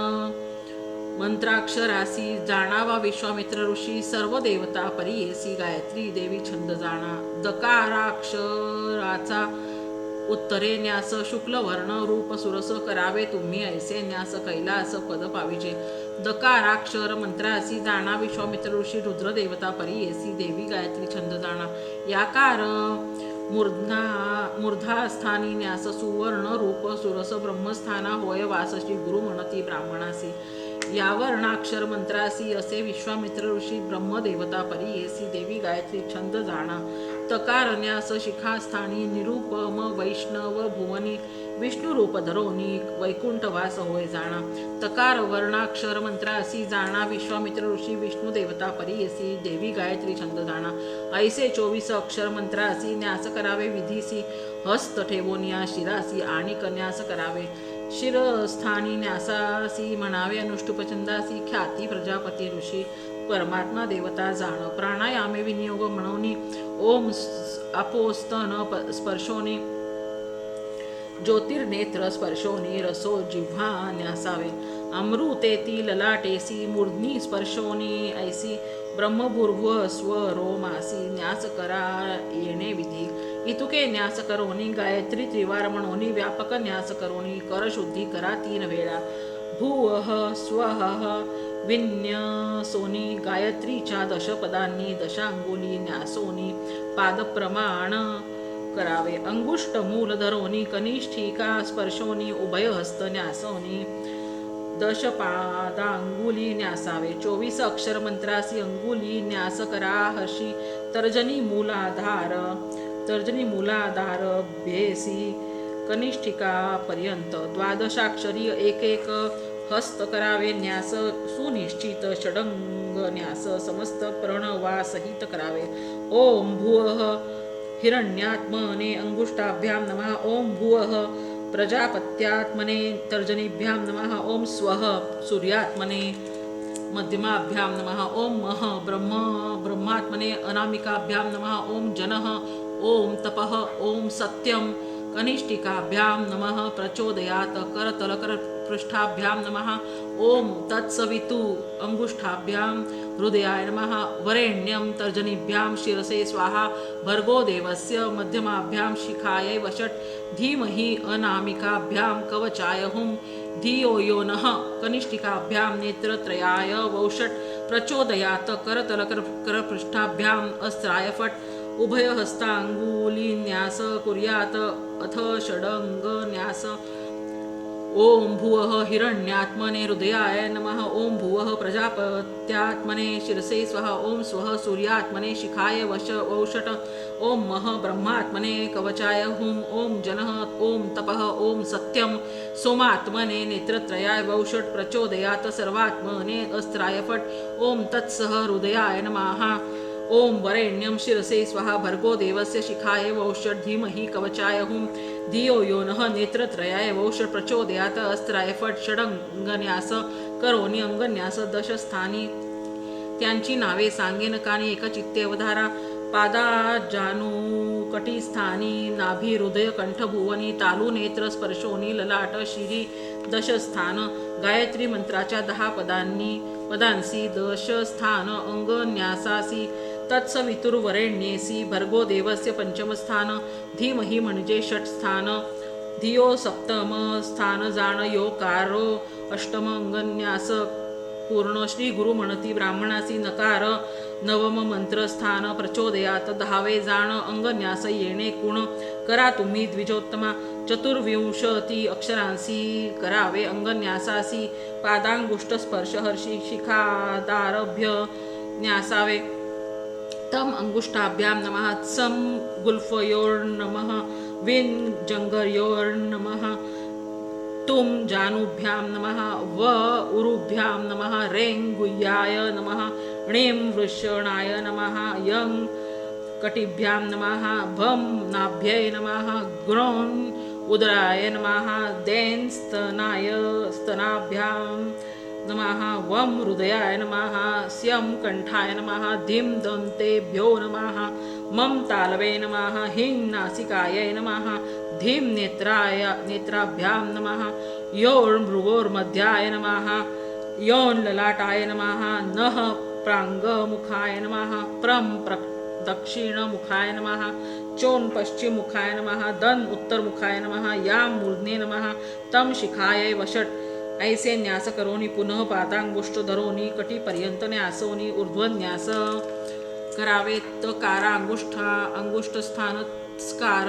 मंत्राक्षरासी जाणावा विश्वामित्र ऋषी सर्व देवता परियेसी गायत्री देवी छंद जाणा दकाराक्षराचा उत्तरे न्यास शुक्ल वर्ण रूप सुरस करावे तुम्ही ऐसे न्यास कैलास पद पाविजे दकाराक्षर मंत्रासी जाणा विश्वामित्र ऋषी रुद्र देवता परियेसी देवी गायत्री छंद जाणा याकार मूर्धा स्थानी न्यास सुवर्ण रूप सुरस ब्रह्मस्थाना होय वासशी गुरु म्हणती ब्राह्मणासी या वर्णाक्षर मंत्रासी असे विश्वामित्र ऋषी ब्रह्मदेवता परियेसी देवी गायत्री छंद जाणा तकार न्यास शिखास्थानी निरुपम वैष्णव भुवनी विष्णू रूप धरोनी वैकुंठ वास होय जाणा तकार वर्णाक्षर मंत्रासी जाणा विश्वामित्र ऋषी विष्णू देवता परियेसी देवी गायत्री छंद जाणा ऐसे 24 अक्षर मंत्रासी न्यास करावे विधीसी हस्त ठेवोनिया शिरासी आणि कन्यास करावे शिरस्थानी न्यासासी म्हणावे अनुष्टुपछंदासी ख्याती प्रजापती ऋषी परमात्मा देवता जाण प्राणायामे विनियोग म्हणून ओम अपोस्तन स्पर्शोनी ज्योतिर्नेत्र स्पर्शोनी रसो जिव्हा न्यासावे अमृतेती ललाटेसी मूर्ध्नी स्पर्शोनी ऐसी ब्रह्मभूर्व स्वरोमासी न्यास करा येणे विधी इतुके न्यास करोनी गायत्री त्रिवार म्हणोनी व्यापक न्यास करोनी कर शुद्धी करा 3 वेळा भुवः स्वः विन्यसोनी गायत्रीच्या दशपदांनी दशांगुली न्यासोनी पादप्रमाण करावे अंगुष्ट मूल धरोनी कनिष्ठिका स्पर्शोनी उभय हस्त न्यासोनी दशपादांगुली न्यासावे 24 अक्षर मंत्रासी अंगुली न्यास करा हर्षी तर्जनी मूलाधार भेसी कनिष्ठिका पर्यंत द्वादशाक्षरी एक हस्त करावे न्यास सुनिश्चित षडंग न्यास समस्त प्रणवासहित करावे ओम भुवः हिरण्यात्मने अंगुष्ठाभ्याम नमः ओम भुवः प्रजापत्यात्मने तर्जनीभ्यां नमः ओम स्वः सूर्यात्मने मध्यमाभ्यां नमः ओम मह ब्रह्मात्मने अनामिकाभ्यां नमः ओम जनः ओम तपः ओम सत्यं कनिष्ठिकाभ्यां नमः प्रचोदयात् करतलकर पृष्ठाभ्यां नमः ओम तत्सवितु अंगुष्ठाभ्यां हृदयाय नमः वरेण्यं तर्जनीभ्यां शिरसे स्वाहा भर्गो देवस्य मध्यमाभ्यां शिखायै वषट् धीमहि अनामिकाभ्यां कवचाय हुं धियो यो नः कनिष्ठिकाभ्यां नेत्रत्रयाय वौषट् प्रचोदयात् करतलकरपृष्ठाभ्याम् अस्त्राय फट् उभयहस्तांगुलीन्यास कुर्यात् अथ षडंगन्यास ओम भुवः हिरण्यात्मने हृदयाय नमः ओम भुवः प्रजापत्यात्मने शिरसे स्वाहा ओम स्वः सूर्यात्मने शिखाय वौषट ओम मह ब्रह्मात्मने कवचाय हुं ओम जनः ओम तपः ओम सत्यं सोमात्मने नेत्रत्रयाय वौषट प्रचोदयात् सर्वात्मने अस्त्राय फट् ओम तत्सह हृदयाय नमः ओम वरेण्यं शिरसे स्वाहा भर्गो देवस्य शिखाय वौषट धीमहि कवचाय हुं धियो यो नः नेत्रत्रयाय वौषट प्रचोदयात् अस्त्राय फट् षडंगन्यास करोनी अंगन्यास दशस्थानी त्यांची नावे सांगेन कानी एकचित्ते अवधारा पादा जानू कटिस्थानी नाभी हृदय कंठ भुवनी तालू नेत्र स्पर्शोनी ललाट शिरी दशस्थान गायत्री मंत्राच्या 10 पदांसी दशस्थान अंगन्यासासी तत्सवितुर्वरेण्येसी भर्गो देवस्य पंचमस्थान धीमहि म्हणजे षटस्थान धियो सप्तम स्थान जाण योकारो अष्टम अंगन्यास पूर्ण श्री गुरु म्हणती ब्राह्मणासी नकार नवम मंत्र स्थान प्रचोदयात 10वे जाण अंगन्यास येणे गुण करा तुम्ही द्विजोत्तमा चतुर्विंशती अक्षरांसी करावे अंगन्यासासी पादांगुष्ठ स्पर्श हर्षी शिखादारभ्य न्यासावे तम अंगुष्ठाभ्याम नमः सम गुल्फयोर्नमः विन जंगर्योर्नमः तुम जानुभ्याम नमः व उरुभ्याम नमः रें गुह्याय नमः णें वृषणाय नमः यं कटिभ्याम नमः भम नाभ्यै नमः ग्रोन् उदराय नमः देन स्तनाभ्याम नमः वम हृदयाय नमः स्यं कंठाय नमः धिं दन्तेभ्यो नमः मम तालवे नमः हिं नासिकायै नमः धीं नेत्राभ्यां नमः योर्मृगोर्मध्याय नमः योन् ललाटाय नमः नः प्राङ्गमुखाय नमः प्रं दक्षिणमुखाय नमः चोन् पश्चिममुखाय नमः दन् उत्तरमुखाय नमः यां मूर्ध्ने नमः तं शिखायै वषट् ऐसे न्यास करोनी पुनः पादांगुष्ठ धरोनी कटीपर्यंत न्यासोनी ऊर्ध्वन्यास करावे तकारा अंगुष्ठ स्थान स्कार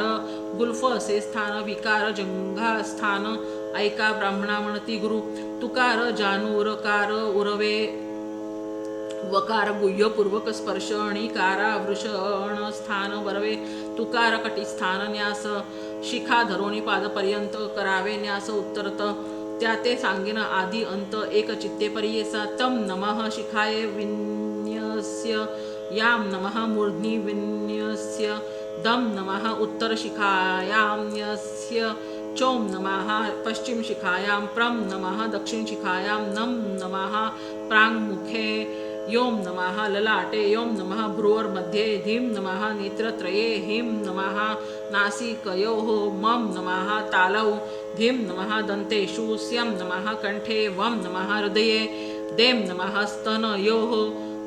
गुल्फ असे स्थान विकार जंघा स्थान ऐका ब्राह्मणा म्हणती गुरु तुकार जानूरकार उरवे वकार गुह्य पूर्वक स्पर्श कारा वृषण स्थान वरवे तुकार कटिस्थान न्यास शिखा धरोणी पादपर्यंत करावे न्यास उत्तरत त्या ते सांगेन आदि अंत एक चित्ते परियेसा तम नमः शिखाये विन्यस्य यां नमः मूर्ध्नि विन्यस्य दम नमः उत्तर शिखायाम्यस्य चोम नमः पश्चिम शिखायां प्रम नमः दक्षिण शिखायां नम नमः प्राङ्मुखे योम नमः ललाटे योम नमः भ्रुवोर्मध्ये धीं नमः नेत्रत्रये हिं नमः नासिकयोः मम नमः तालौ धीं नमः दन्तेषु स्यं नमः कंठे वम नमः हृदये दें नमः स्तनयोः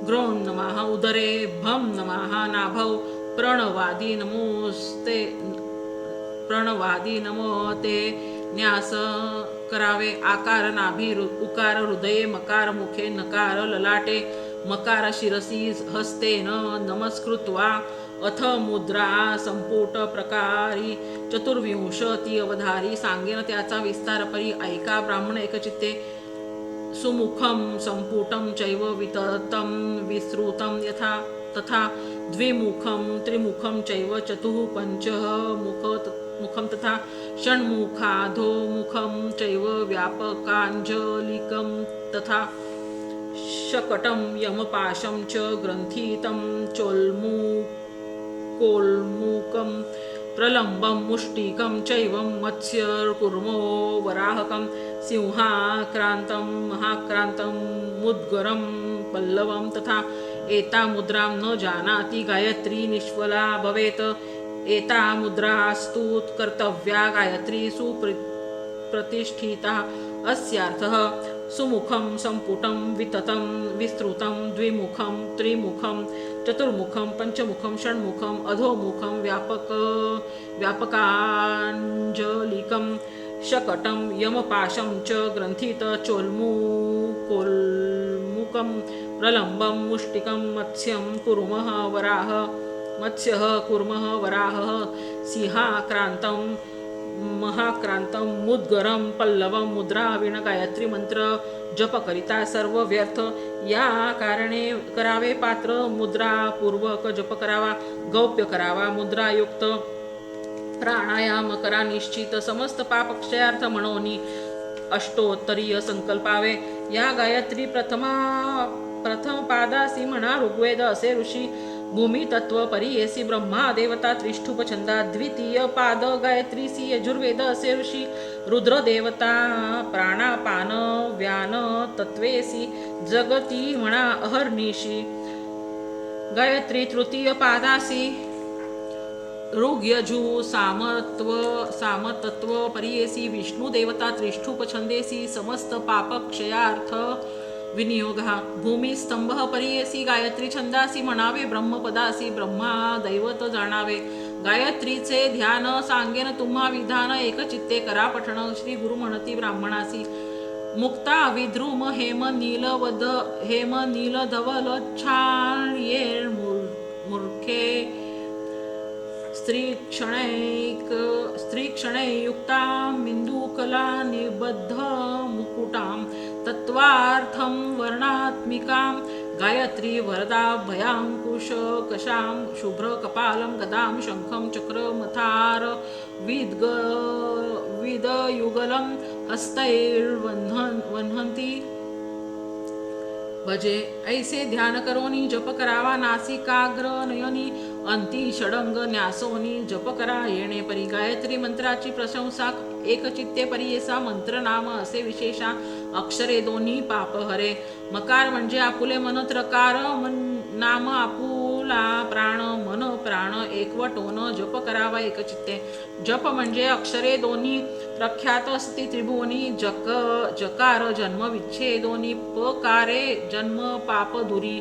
ग्रोण नमः उदरे भम नमः नाभौ प्रणवादी नमोते न्यास करावे आकार नाभी उकार हृदये मकार मुखे नकार ललाटे मकार शिरसी हस्तेन नमस्कृत्वा अथ मुद्रा संपुट प्रकारी चतुर्विंशती अवधारी सांगेन त्याचा विस्तार परी ऐका ब्राह्मण एकचित्ते सुमुखम संपुटम चैव विततं विस्तृतं यथा तथा द्विमुखम त्रिमुखम चैव चतुः पंचः मुखम तथा षण्मुखाधो मुखम चैव व्यापकाञ्जलिकं तथा शकटं यमपाशं च ग्रन्थितं कोल्मुकं प्रलम्बं मुष्टिकं चैवं मत्स्यकूर्मो वराहकं सिंहाक्रान्तं महाक्रान्तं मुद्गरं पल्लवं तथा एता मुद्रां न जानाति गायत्री निष्फला भवेत् एता मुद्रास्तु कर्तव्या गायत्री सुप्रतिष्ठिता अस्यार्थः सुमुखं संपुटं विततं विस्तृतं द्विमुखं त्रिमुखं चतुर्मुखं पंचमुखं षण्मुखं अधोमुखं व्यापकाञ्जलिकं शकटं यमपाशं च ग्रन्थित कोल्मुकं प्रलम्बं मुष्टिकं मत्स्यः कूर्मः वराहः सिंहाक्रान्तं महाक्रांतं मुद्गरं पल्लवं मुद्रा विण गायत्री मंत्र जप करिता सर्व व्यर्थ या कारणे करावे पात्र मुद्रा पूर्वक जप करावा गौप्य करावा मुद्रायुक्त प्राणायाम करा निश्चित समस्त पाप क्षयार्थ म्हणोनी अष्टोत्तरीय संकल्पावे या गायत्री प्रथम पादासी म्हणा ऋग्वेद असे ऋषी भूमी तत्व परियेसी ब्रह्मा देवता त्रिष्ठुप छंदा द्वितीय पाद गायत्रीसी यजुर्वेद असे ऋषी रुद्र देवता प्राणापान व्यान तत्वेसी जगती म्हणा अहर्निशी गायत्री तृतीय पादासी ऋग्यजु सामतत्व परियेसी विष्णु देवता त्रिष्ठुप छंदेसी समस्त पाप क्षयार्थ विनियोग भूमी स्तंभ परियेसी गायत्री छंदासी म्हणावे ब्रह्मपदासी ब्रह्मा दैवत जाणावे गायत्रीचे ध्यान सांगेन तुम्हा विधान एकचित्ते करा पठण श्री गुरु म्हणती ब्राह्मणासी मुक्ता विद्रुम हेम नील धवल छाये मूर्खे स्त्री क्षणैयुक्ता मिंदुकला निबद्ध मुकुटां तत्वार्थं वर्णात्मिकां गायत्री वरदा भयांकुश कशां शुभ्र कपालं गदां शंखं चक्रमथार विदयुगलं हस्तैर्वह्नन्ति भजे ऐसे ध्यान करोनी जप करावा नासिकाग्र नयनी अंती षडंग न्यासोनी जप करा येणे परी गायत्री मंत्राची प्रशंसा एकचित्ते परियेसा मंत्र नाम असे विशेषा अक्षरे दोन्ही पाप हरे मकार म्हणजे आपुले मन त्रकार नाम आपुला प्राण मन प्राण एकवटोन जप करावा एकचित्ते जप म्हणजे अक्षरे दोन्ही प्रख्यात असती त्रिभुवनी जकार जन्म विच्छेदोनी पकारे जन्म पाप दुरी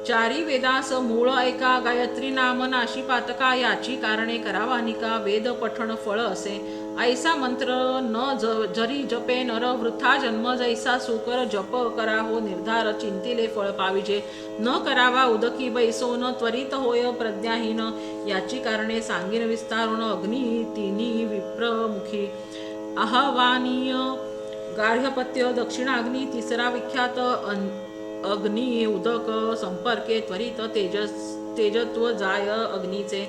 चारी वेदास मूळ ऐका गायत्री नाम नाशी पातका याची कारणे करावा निका वेद पठण फळ असे ऐसा मंत्र न जरी जपे नर वृथा जन्म जैसा सुकर जप करा हो निर्धार चिंतिले फळ पाविजे न करावा उदकी बैसो न त्वरित होय प्रज्ञाहीन याची कारणे सांगीन विस्तारून अग्नी तिनी विप्रमुखी आह्वानीय गार्हपत्य दक्षिणाग्नी तिसरा विख्यात अग्नी उदक संपर्के त्वरित तेजत्व जाय अग्नीचे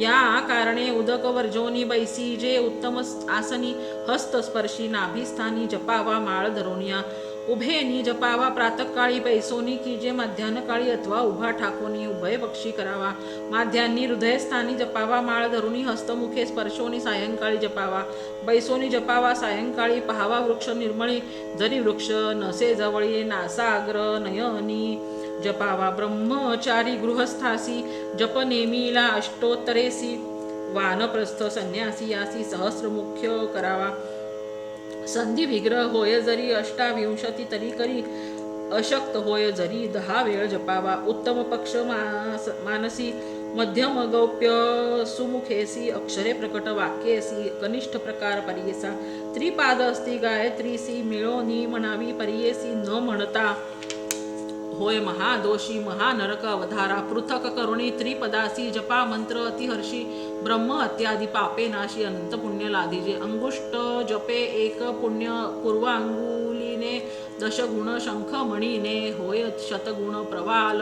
या कारणे उदक वर्जोनी बैसी जे उत्तम आसनी हस्तस्पर्शी नाभिस्थानी जपावा माळ धरोनिया उभेनी जपावा प्रातःकाळी बैसोनी की जे मध्यान्हकाळी अथवा उभा ठाकोनी उभय पक्षी करावा माध्यान्नी हृदयस्थानी जपावा माळ धरुनी हस्तमुखे स्पर्शोनी सायंकाळी जपावा बैसोनी जपावा सायंकाळी पहावा वृक्ष निर्मळी जरी वृक्ष नसे जवळी नासाग्र नयनी जपावा ब्रह्मचारी गृहस्थासी जप नेमीला अष्टोत्तरेसी वानप्रस्थ संन्यासी यासी सहस्रमुख्य करावा संधी विग्रह होय जरी 28 तरी करी अशक्त होय जरी 10 वेळ जपावा उत्तम पक्ष मानसी मध्यम गौप्य सुमुखेसी अक्षरे प्रकट वाक्येसी कनिष्ठ प्रकार परियेसा त्रिपाद असती गायत्रीसी मिळोनी म्हणावी परियेसी न म्हणता होय महादोषी महानरक अवधारा पृथक करुणी त्रिपदासी जपा मंत्र अतिहर्षी ब्रह्म इत्यादी पापे नाशी अनंत पुण्य लादीजे अंगुष्ट जपे एक पुण्य पूर्वांगुलीने दशगुण शंखमणीने होय शतगुण प्रवाल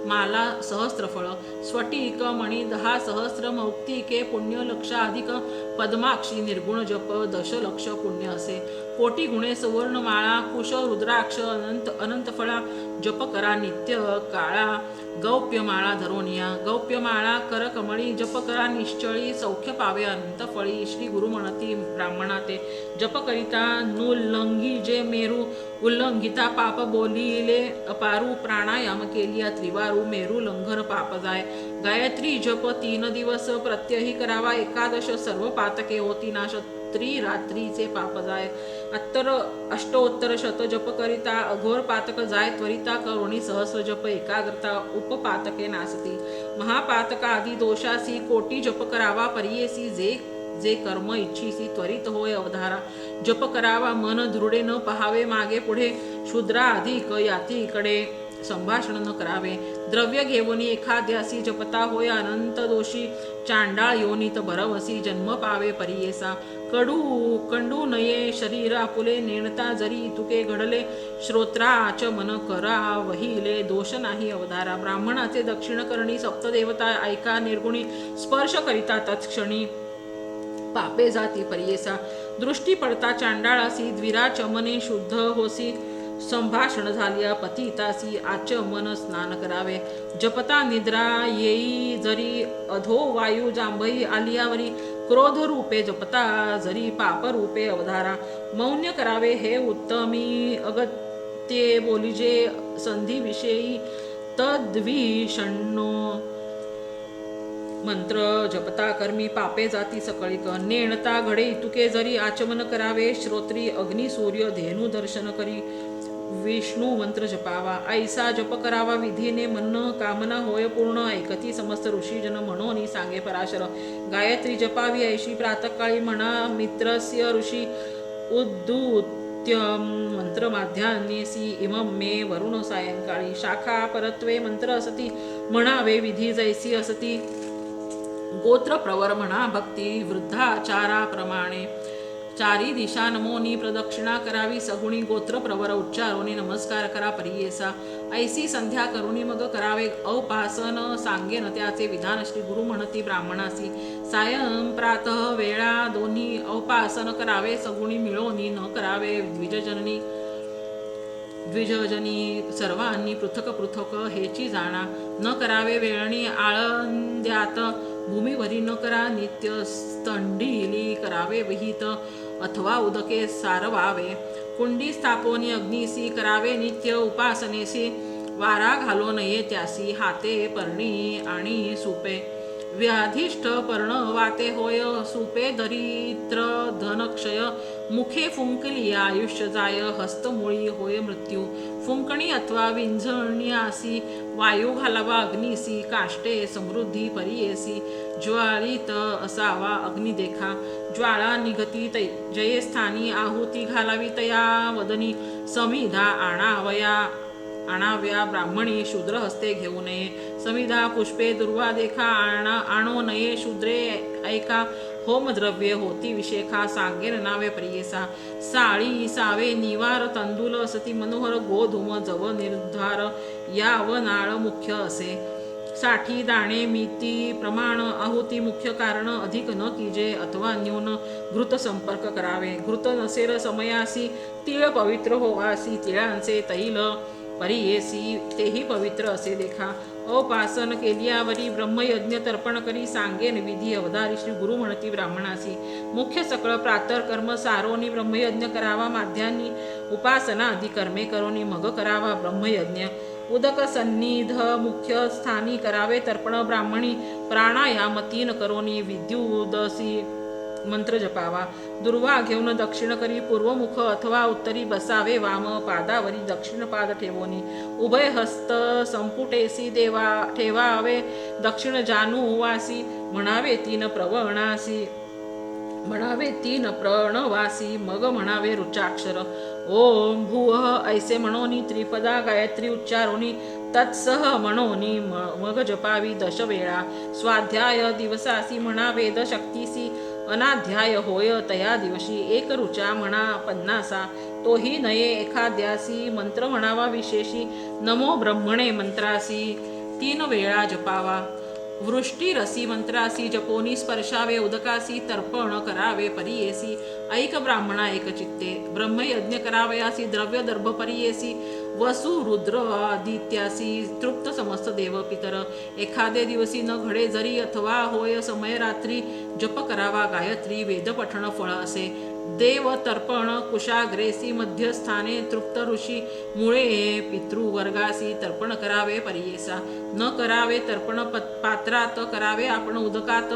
माला सहस्त्रफळ स्फटिक मणी 10 सहस्र मौक्तिके पुण्य लक्षाधिक पद्माक्षी निर्गुण जप 10,00,000 पुण्य असे कोटी गुणे सुवर्ण माळा कुश रुद्राक्ष अनंत फळा जप करा नित्य काळा गौप्य माळा धरोनिया गौप्य माळा कर कमळी जप करा निश्चळी सौख्य पावे अनंत फळी श्री गुरु म्हणती ब्राह्मणा ते जप करिता नुल्लंघी जे मेरू उल्लंघिता पाप बोलिले अपारू प्राणायाम केलिया त्रिवारू मेरू लंघन पाप जाय गायत्री जप 3 दिवस प्रत्यही करावा 11 सर्व पातके होती नाश रात्रीचे पाप जाय अष्टोत्तर शत जप करिता अघोर पातक जाय त्वरिता करुणी सहस्र जप एकाग्रता उपपातके नासती महापातका आदी दोषासी कोटी जप करावा परियेसी जे कर्म इच्छिसी त्वरित होय अवधारा जप करावा मन दृढे न पहावे मागे पुढे शूद्रा अधिक याती इकडे संभाषण न करावे द्रव्य घेऊन एखाद्यासी जपता होय अनंत दोषी चांडाळ योनीत भरवसी जन्म पावे परियेसा कंडू नये शरीर आपुले नेणता जरी तुके घडले श्रोत्राच मन करा वहिले दोष नाही अवधारा ब्राह्मणाचे दक्षिण करणी सप्तदेवता ऐका निर्गुणी स्पर्श करिता तत्क्षणी पापे जाती परियेसा दृष्टी पडता चांडाळासी द्विराचमने शुद्ध होसी संभाषण झालिया पतितासी आचमन स्नान करावे जपता निद्रा येई जरी अधो वायू जांभई आलियावरी क्रोध रूपे जपता जरी पाप रूपे अवधारा मौन्य करावे हे उत्तमी अगत्ये बोलिजे संधी विषयी तद्विषण्णो मंत्र जपता कर्मी पापे जाती सकळिक नेणता घडे इतुके जरी आचमन करावे श्रोत्री अग्नी सूर्य धेनु दर्शन करी विष्णू मंत्र जपावा. ऐसा जप करावा विधीने मन कामना होय पूर्ण. ऐकती समस्त ऋषीजन म्हणून सांगे पराशर. गायत्री जपावी ऐशी प्रातकाळी म्हणा मित्रस्य ऋषी उद्धूत्यम मंत्र माध्यान्यसी इमं मे वरुण सायंकाळी. शाखा परत्वे मंत्र असती म्हणावे विधी जैसी असती. गोत्र प्रवर म्हणा भक्ती वृद्धाचाराप्रमाणे. चारी दिशा नमोनी प्रदक्षिणा करावी सगुणी. गोत्र प्रवर उच्चारोनी नमस्कार करा परियेसा. ऐसी संध्या करुणी मग करावे औपासन. सांगेन त्याचे विधान श्री गुरु म्हणती ब्राह्मणासी. सायं प्रातः वेळा दोन्ही औपासन करावे सगुणी. मिळोनी न करावे द्विजजनी सर्वांनी पृथक पृथक हेची जाणा. न करावे वेळणी आळंद्यात भूमीवरी. न करा नित्य स्तंडीली करावे विहित अथवा उदके सारवावे. कुंडी स्थापोनी अग्निसी करावे नित्य उपासनेसी. वारा घालो नये त्यासी हाते पर्णी आणि सुपे. व्याधिष्ठ पर्ण वाते होय सुपे दरिद्र धनक्षय. मुखे फुंकली आयुष्य जाय हस्तमुळी होय मृत्यू. फुंकणी अथवा विंझण्यासी वायू घालावा अग्निसी. काष्टे समृद्धी परियेसी ज्वालित असावा अग्नी देखा. ज्वाळा निघती जयस्थानी आहुती घालावी तया वदनी. समिधा आणाव्या ब्राह्मणी शूद्र हस्ते घेऊ नये. समिधा पुष्पे दुर्वा देखा आणो नये शूद्रे ऐका. होमद्रव्य होती विशेखा सांगेन नावे प्रियेसा. साळी सावे निवार तांदूल असती मनोहर. गोधूम जव निर्धार याव नाळ मुख्य असे. साठी दाणे मिती प्रमाण आहुती मुख्य कारण. अधिक न कीजे अथवा न्यून घृत संपर्क करावे. घृत नसेल समयासी तीळ पवित्र होवासी. तिळांचे तैल परियेसी तेही पवित्र असे देखा. औपासन केल्यावरी ब्रह्मयज्ञ तर्पण करी. सांगेन विधी अवधारी श्री गुरु म्हणती ब्राह्मणासी. मुख्य सकळ प्रातर कर्म सारोनी ब्रह्मयज्ञ करावा. माध्यान्नी उपासना आदी कर्मे करोनी मग करावा ब्रह्मयज्ञ. उदक सन्निध मुख्य स्थानी करावे तर्पण ब्राह्मणी. प्राणायाम 3 करोनी विद्युदसी मंत्र जपावा. दुर्वा घेऊन दक्षिण करी पूर्वमुख अथवा उत्तरी बसावे. वाम पादावरी दक्षिण पाद ठेवोनी. उभय हस्त संपुटेसी ठेवावे दक्षिण जानुवासी. म्हणावे 3 प्रणवासी मग म्हणावे रुचाक्षर. ओम भुवः ऐसे म्हणोनी त्रिपदा गायत्री उच्चारोनी. तत्सह म्हणोनी मग जपावी 10 वेळा. स्वाध्याय दिवसासी म्हणा वेद शक्तीसी. अनाध्याय होय तया दिवशी. एक रुचा म्हणा 50. तोही नये एखाद्यासी. मंत्र म्हणावा विशेषी. नमो ब्रह्मणे मंत्रासी 3 वेळा जपावा. वृष्टी रसी मंत्रासी जपोनी स्पर्शावे उदकासी. तर्पण करावे परियेसी. ऐक ब्राह्मणा एक चित्ते. ब्रह्मयज्ञ करावयासी द्रव्य दर्भ परियेसी. वसु रुद्र आदित्यासी तृप्त समस्त देव पितर. एखादे दिवसी न घडे जरी अथवा होय समय रात्री. जप करावा गायत्री वेदपठण फळ असे. देव तर्पण कुशाग्रेसी मध्यस्थाने. तृप्त ऋषी मुळे पितृवर्गासी. तर्पण करावे परियेसा. न करावे तर्पण पात्रात. करावे आपण उदकात.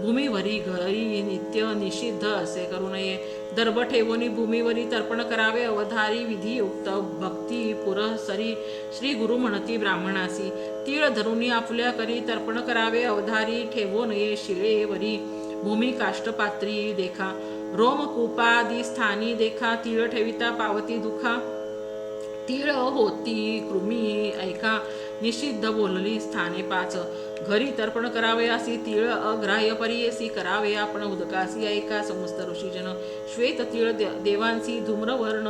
भूमीवरी घरी नित्य निषिद्ध असे करू नये. दर्भ ठेवोनी भूमीवरी तर्पण करावे. अवधारी विधियुक्त भक्ती पुरसरी श्री गुरु म्हणती ब्राह्मणासी. तीळ धरुनी आपल्या करी तर्पण करावे. अवधारी ठेवो नये शिळेवरी. भूमी काष्टपात्री देखा. रोमकूपादी स्थानी देखा. तीळ ठेविता पावती दुखा. तीळ होती कृमी ऐका. निषिद्ध बोलली स्थाने 5. घरी तर्पण करावे असी. तीळ अग्राह्य परियेसी. करावे आपण उदकासी. ऐका समस्त ऋषीजन. श्वेत तीळ देवांसी. धूम्रवर्ण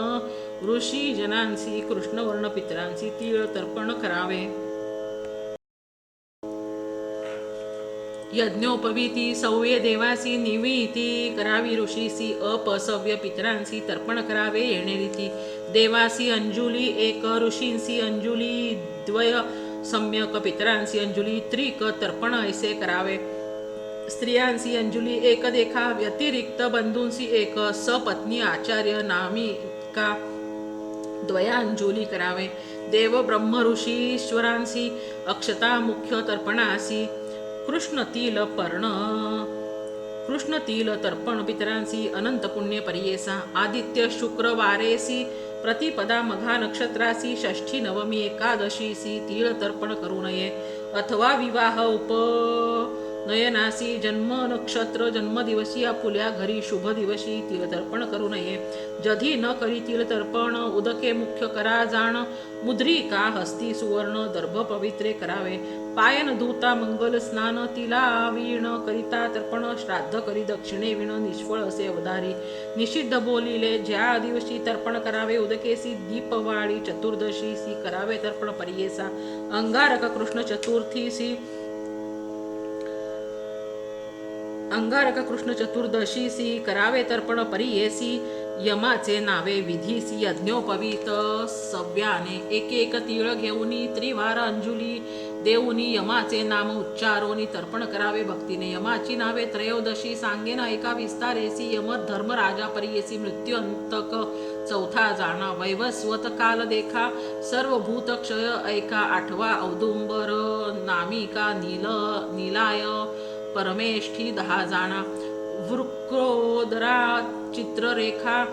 ऋषीजनांसी. कृष्णवर्ण पितरांसी. तीळ तर्पण करावे. यज्ञोपवीती सव्य देवासी. निविती करावी ऋषीसी. अपसव्य पितरांसी. तर्पण करावे येणे रीती. देवासी अंजुली 1. ऋषींसी अंजुली 2. सम्यक पितरांसी अंजुली 3. तर्पण ऐसे करावे. स्त्रियांसी अंजुली 1 देखा. व्यतिरिक्त बंधूंसी 1. सपत्नी आचार्य नामिका 2 अंजुली करावे. देव ब्रह्म ऋषी ईश्वरांसी अक्षता मुख्य तर्पणासी. कृष्ण तिल तर्पण पितरांसी. अनंत पुण्य परियेसा. आदित्य शुक्रवारेसी प्रतिपदा मघा नक्षत्रासी षष्ठी नवमी एकादशीसी तीळ तर्पण करू नये अथवा विवाह उपनयनासी जन्म नक्षत्र जन्मदिवशी आपुल्या घरी शुभ दिवशी तीळ तर्पण करू नये जधी न करी तीळ तर्पण उदके मुख्य करा जाण मुद्रिका हस्ती सुवर्ण दर्भ पवित्रे करावे पायन धुता मंगल स्नान तिला वीण करिता तर्पण श्राद्ध करी दक्षिणे विण निष्फळ असे अवधारी निषिद्ध बोलिले ज्या दिवशी तर्पण करावे उदकेसी दीपवाळी चतुर्दशीसी करावे तर्पण परियेसा अंगारक कृष्ण चतुर्थीसी चतुर्दशीसी करावे तर्पण परियेसी यमाचे नावे विधीसी यज्ञोपवीत सव्याने एक एक तीळ घेऊनी त्रिवार अंजुली देऊनी यमाचे नाम उच्चारोनी तर्पण करावे भक्तीने यमाची नावे त्रयोदशी सांगेन ऐका विस्तारेसी यम धर्म राजा परियेसी मृत्यू अंतक चौथा जाणा वैवस्वत काल देखा सर्व भूत क्षय ऐका आठवा औदुंबर नामिका नीलाय परमेष्ठी 10 जाणा वृक्रोदरा चित्ररेखा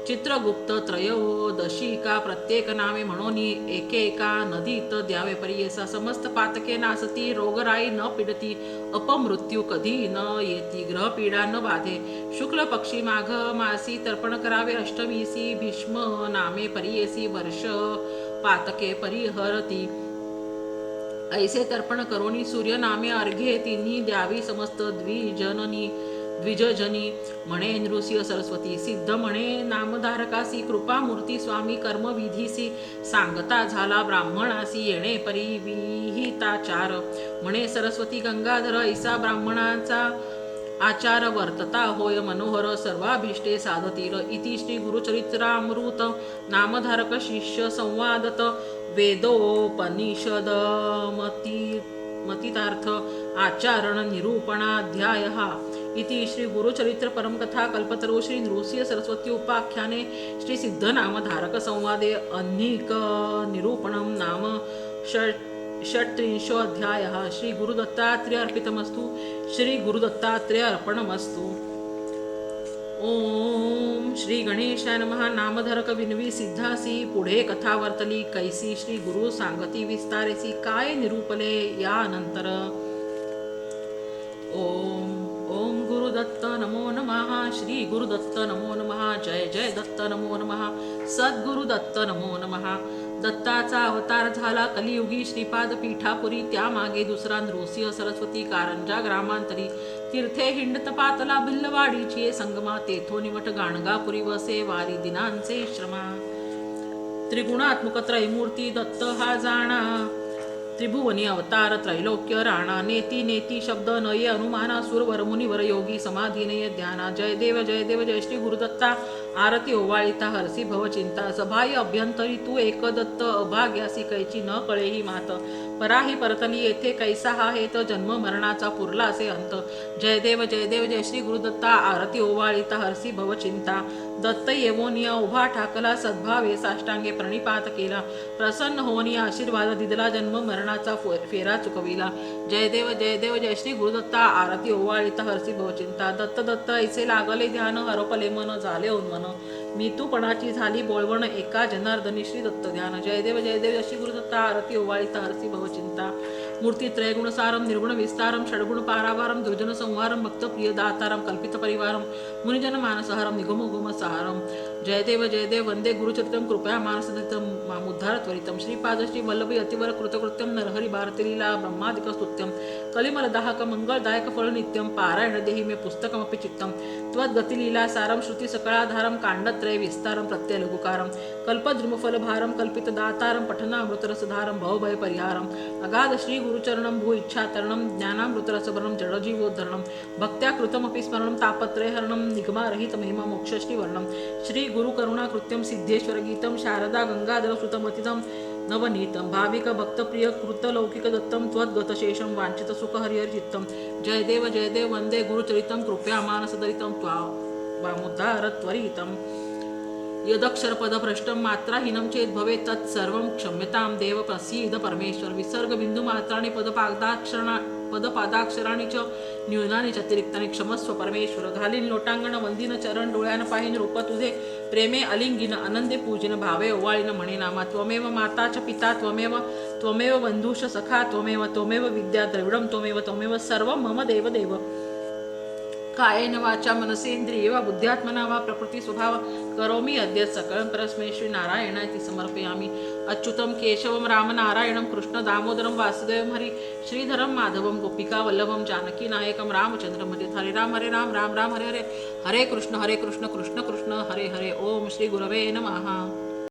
चित्रगुप्त त्रयोदशिका प्रत्येक नावे म्हणून एकेका नदीत द्यावे परियेसा समस्त पातके नासती रोगराई न पिडती अपमृत्यू कधी न येती ग्रहपीडा न बाधे शुक्ल पक्षी माघ मासी तर्पण करावे अष्टमीसी भीष्म नामे परियेसी वर्ष पातके परिहरती ऐसे तर्पण करोनी सूर्य नामे अर्घ्ये तिन्ही द्यावी समस्त द्विजजनी म्हणे नृसिंह सरस्वती सिद्ध म्हणे नामधारकासी कृपा मूर्ती स्वामी कर्मविधीसी सांगता झाला ब्राह्मणासी येणे परी विहिताचार म्हणे सरस्वती गंगाधर ऐसा ब्राह्मणाचा आचार वर्तता होय मनोहर सर्वाभिष्टे साधतील इति श्री गुरुचरित्रामृत नामधारक शिष्य संवादत वेदोपनिषद मतितार्थ आचरण निरूपणाध्याय इति श्री गुरुचरित्र परमकथा कल्पतरू श्री नृसिंह सरस्वती उपाख्याने श्री सिद्ध नामधारक संवादे अनिक निरूपणम नाम षट्त्रिंशोऽध्यायः श्री गुरुदत्तात्रेय अर्पितमस्तु श्री गुरुदत्तात्रेय अर्पणमस्तु ओम श्री गणेशाय नमः नामधारक विनवी सिद्धासी पुढे कथा वर्तली कैसी श्री गुरु सांगती विस्तारेसी काय निरूपले यानंतर ओम ओम गुरुदत्त नमो नमः श्री गुरुदत्त नमो नमः जय जय दत्त नमो नमः सद्गुरुदत्त नमो नमः दत्ताचा अवतार झाला कलियुगी श्रीपाद पीठापुरी त्यामागे दुसरा नृसिंह सरस्वती कारंजा ग्रामांतरी तीर्थे हिंड तपातला भिल्लवाडीची संगमा तेथो निवट गाणगापुरी वसे वारी दिनांचे श्रमा त्रिगुणात्मक त्रयमूर्ती दत्त हा जाणा त्रिभुवनी अवतार त्रैलोक्य राणा नेती नेती शब्द नये अनुमाना सुरवर मुनिवर योगी समाधीनय ध्याना जय देव जय श्री गुरुदत्ता आरती ओवाळिता हरसी भवचिंता सभाय अभ्यंतरी तू एक दत्त अभाग्यासी कैची न कळेही मात पराही परतली येथे कैसा हा हेत जन्म मरणाचा पुरला असे अंत जय देव जय श्री गुरुदत्ता आरती ओवाळिता हरसी भवचिंता दत्त येवोनिया उभा ठाकला सद्भावे साष्टांगे प्रणिपात केला प्रसन्न होनी आशीर्वाद दिदला जन्म मरणाचा फेरा चुकविला जय देव जय श्री गुरुदत्ता आरती ओवाळिता हरसी भवचिंता दत्त दत्त ऐसे लागले ध्यान हरपले मन झाले उन्मन मितूपणाची झाली बोळवण एका जनार्दनी श्री दत्त ध्यान जय देव श्री गुरुदत्ता आरती ओवाळिता हरसी भवचिंता मूर्ती त्रयगुण सारम निर्गुण विस्तारम षड्गुण पारावारम दुर्जन संहारम भक्त प्रिय दातारम कल्पित परिवारम मुनिजन मानसहारम निगम उगम सहारम जय देव वंदे गुरुचरितम कृपया मानसदितम मामुद्धार त्वरितम श्रीपाद श्री वल्लभी अतिवर कृतकृत्यम नरहरी भारतीलीला ब्रह्मादिक स्तुत्यम कलिमल दाहक मंगलदायक फळ नित्यम पारायण देहि मे पुस्तकमपि चित्तम त्वद्गतिलीला सारम श्रुती सकळाधारम कांडत्रय विस्तारम प्रत्यय लघुकारम कल्पद्रुमफल भारम कल्पित दातारम पठनामृतरसधारम भवभय परिहारम अगाध श्री गुरुचरणम भू इच्छातरणम ज्ञानामृतरसवर्णम जडजीवोद्धरणम भक्त्या कृतमपि स्मरणम तापत्रयहरणम निगमारहित महिमा मोक्षश्री वर्णम श्री गुरु करुणा कृत्यम सिद्धेश्वर गीतम शारदा गंगाधर सुतमतितम नवनीतम भाविक भक्तप्रिय कृतलौकिक दत्तम त्वद्गत शेषम वांछित सुख हरिहर चित्तम जय देव वंदे गुरुचरितम कृपया मानसदरितम त्वामुद्धार त्वरितम यदक्षरपद भ्रष्टम मात्राहीनं चेत भवेत् तत्सर्वं क्षम्यतां देव प्रसीद परमेश्वर विसर्ग बिंदू मात्राने पद पादाक्षरणा पदपादाक्षराणि च न्यूनानि च अतिरिक्तानि क्षमस्व परमेश्वर. घालीन लोटांगण वंदिन चरण डोळ्यानं पाहिन रूप तुझे प्रेमे अलिंगिन आनंदे पूजिन भावे ओवाळीन म्हणे नामा. त्वमेव माता च पिता त्वमेव बंधुश सखा त्वमेव विद्या द्रविडम त्वमेव सर्व मम देव देव. कायेन वाचा मनसेंद्रिये वा बुद्ध्यात्मना वा प्रकृती स्वभाव करोमि अद्य सकलं परस्मै श्री नारायणाय समर्पयामि. अच्युतं केशवं राम नारायणं कृष्ण दामोदरं वासुदेवं हरि श्रीधरं माधवं गोपिका वल्लभं जानकी नायकं रामचंद्रं भजे. हरे राम राम राम हरे हरे. हरे कृष्ण कृष्ण कृष्ण हरे हरे. ओम श्री गुरवे नमः.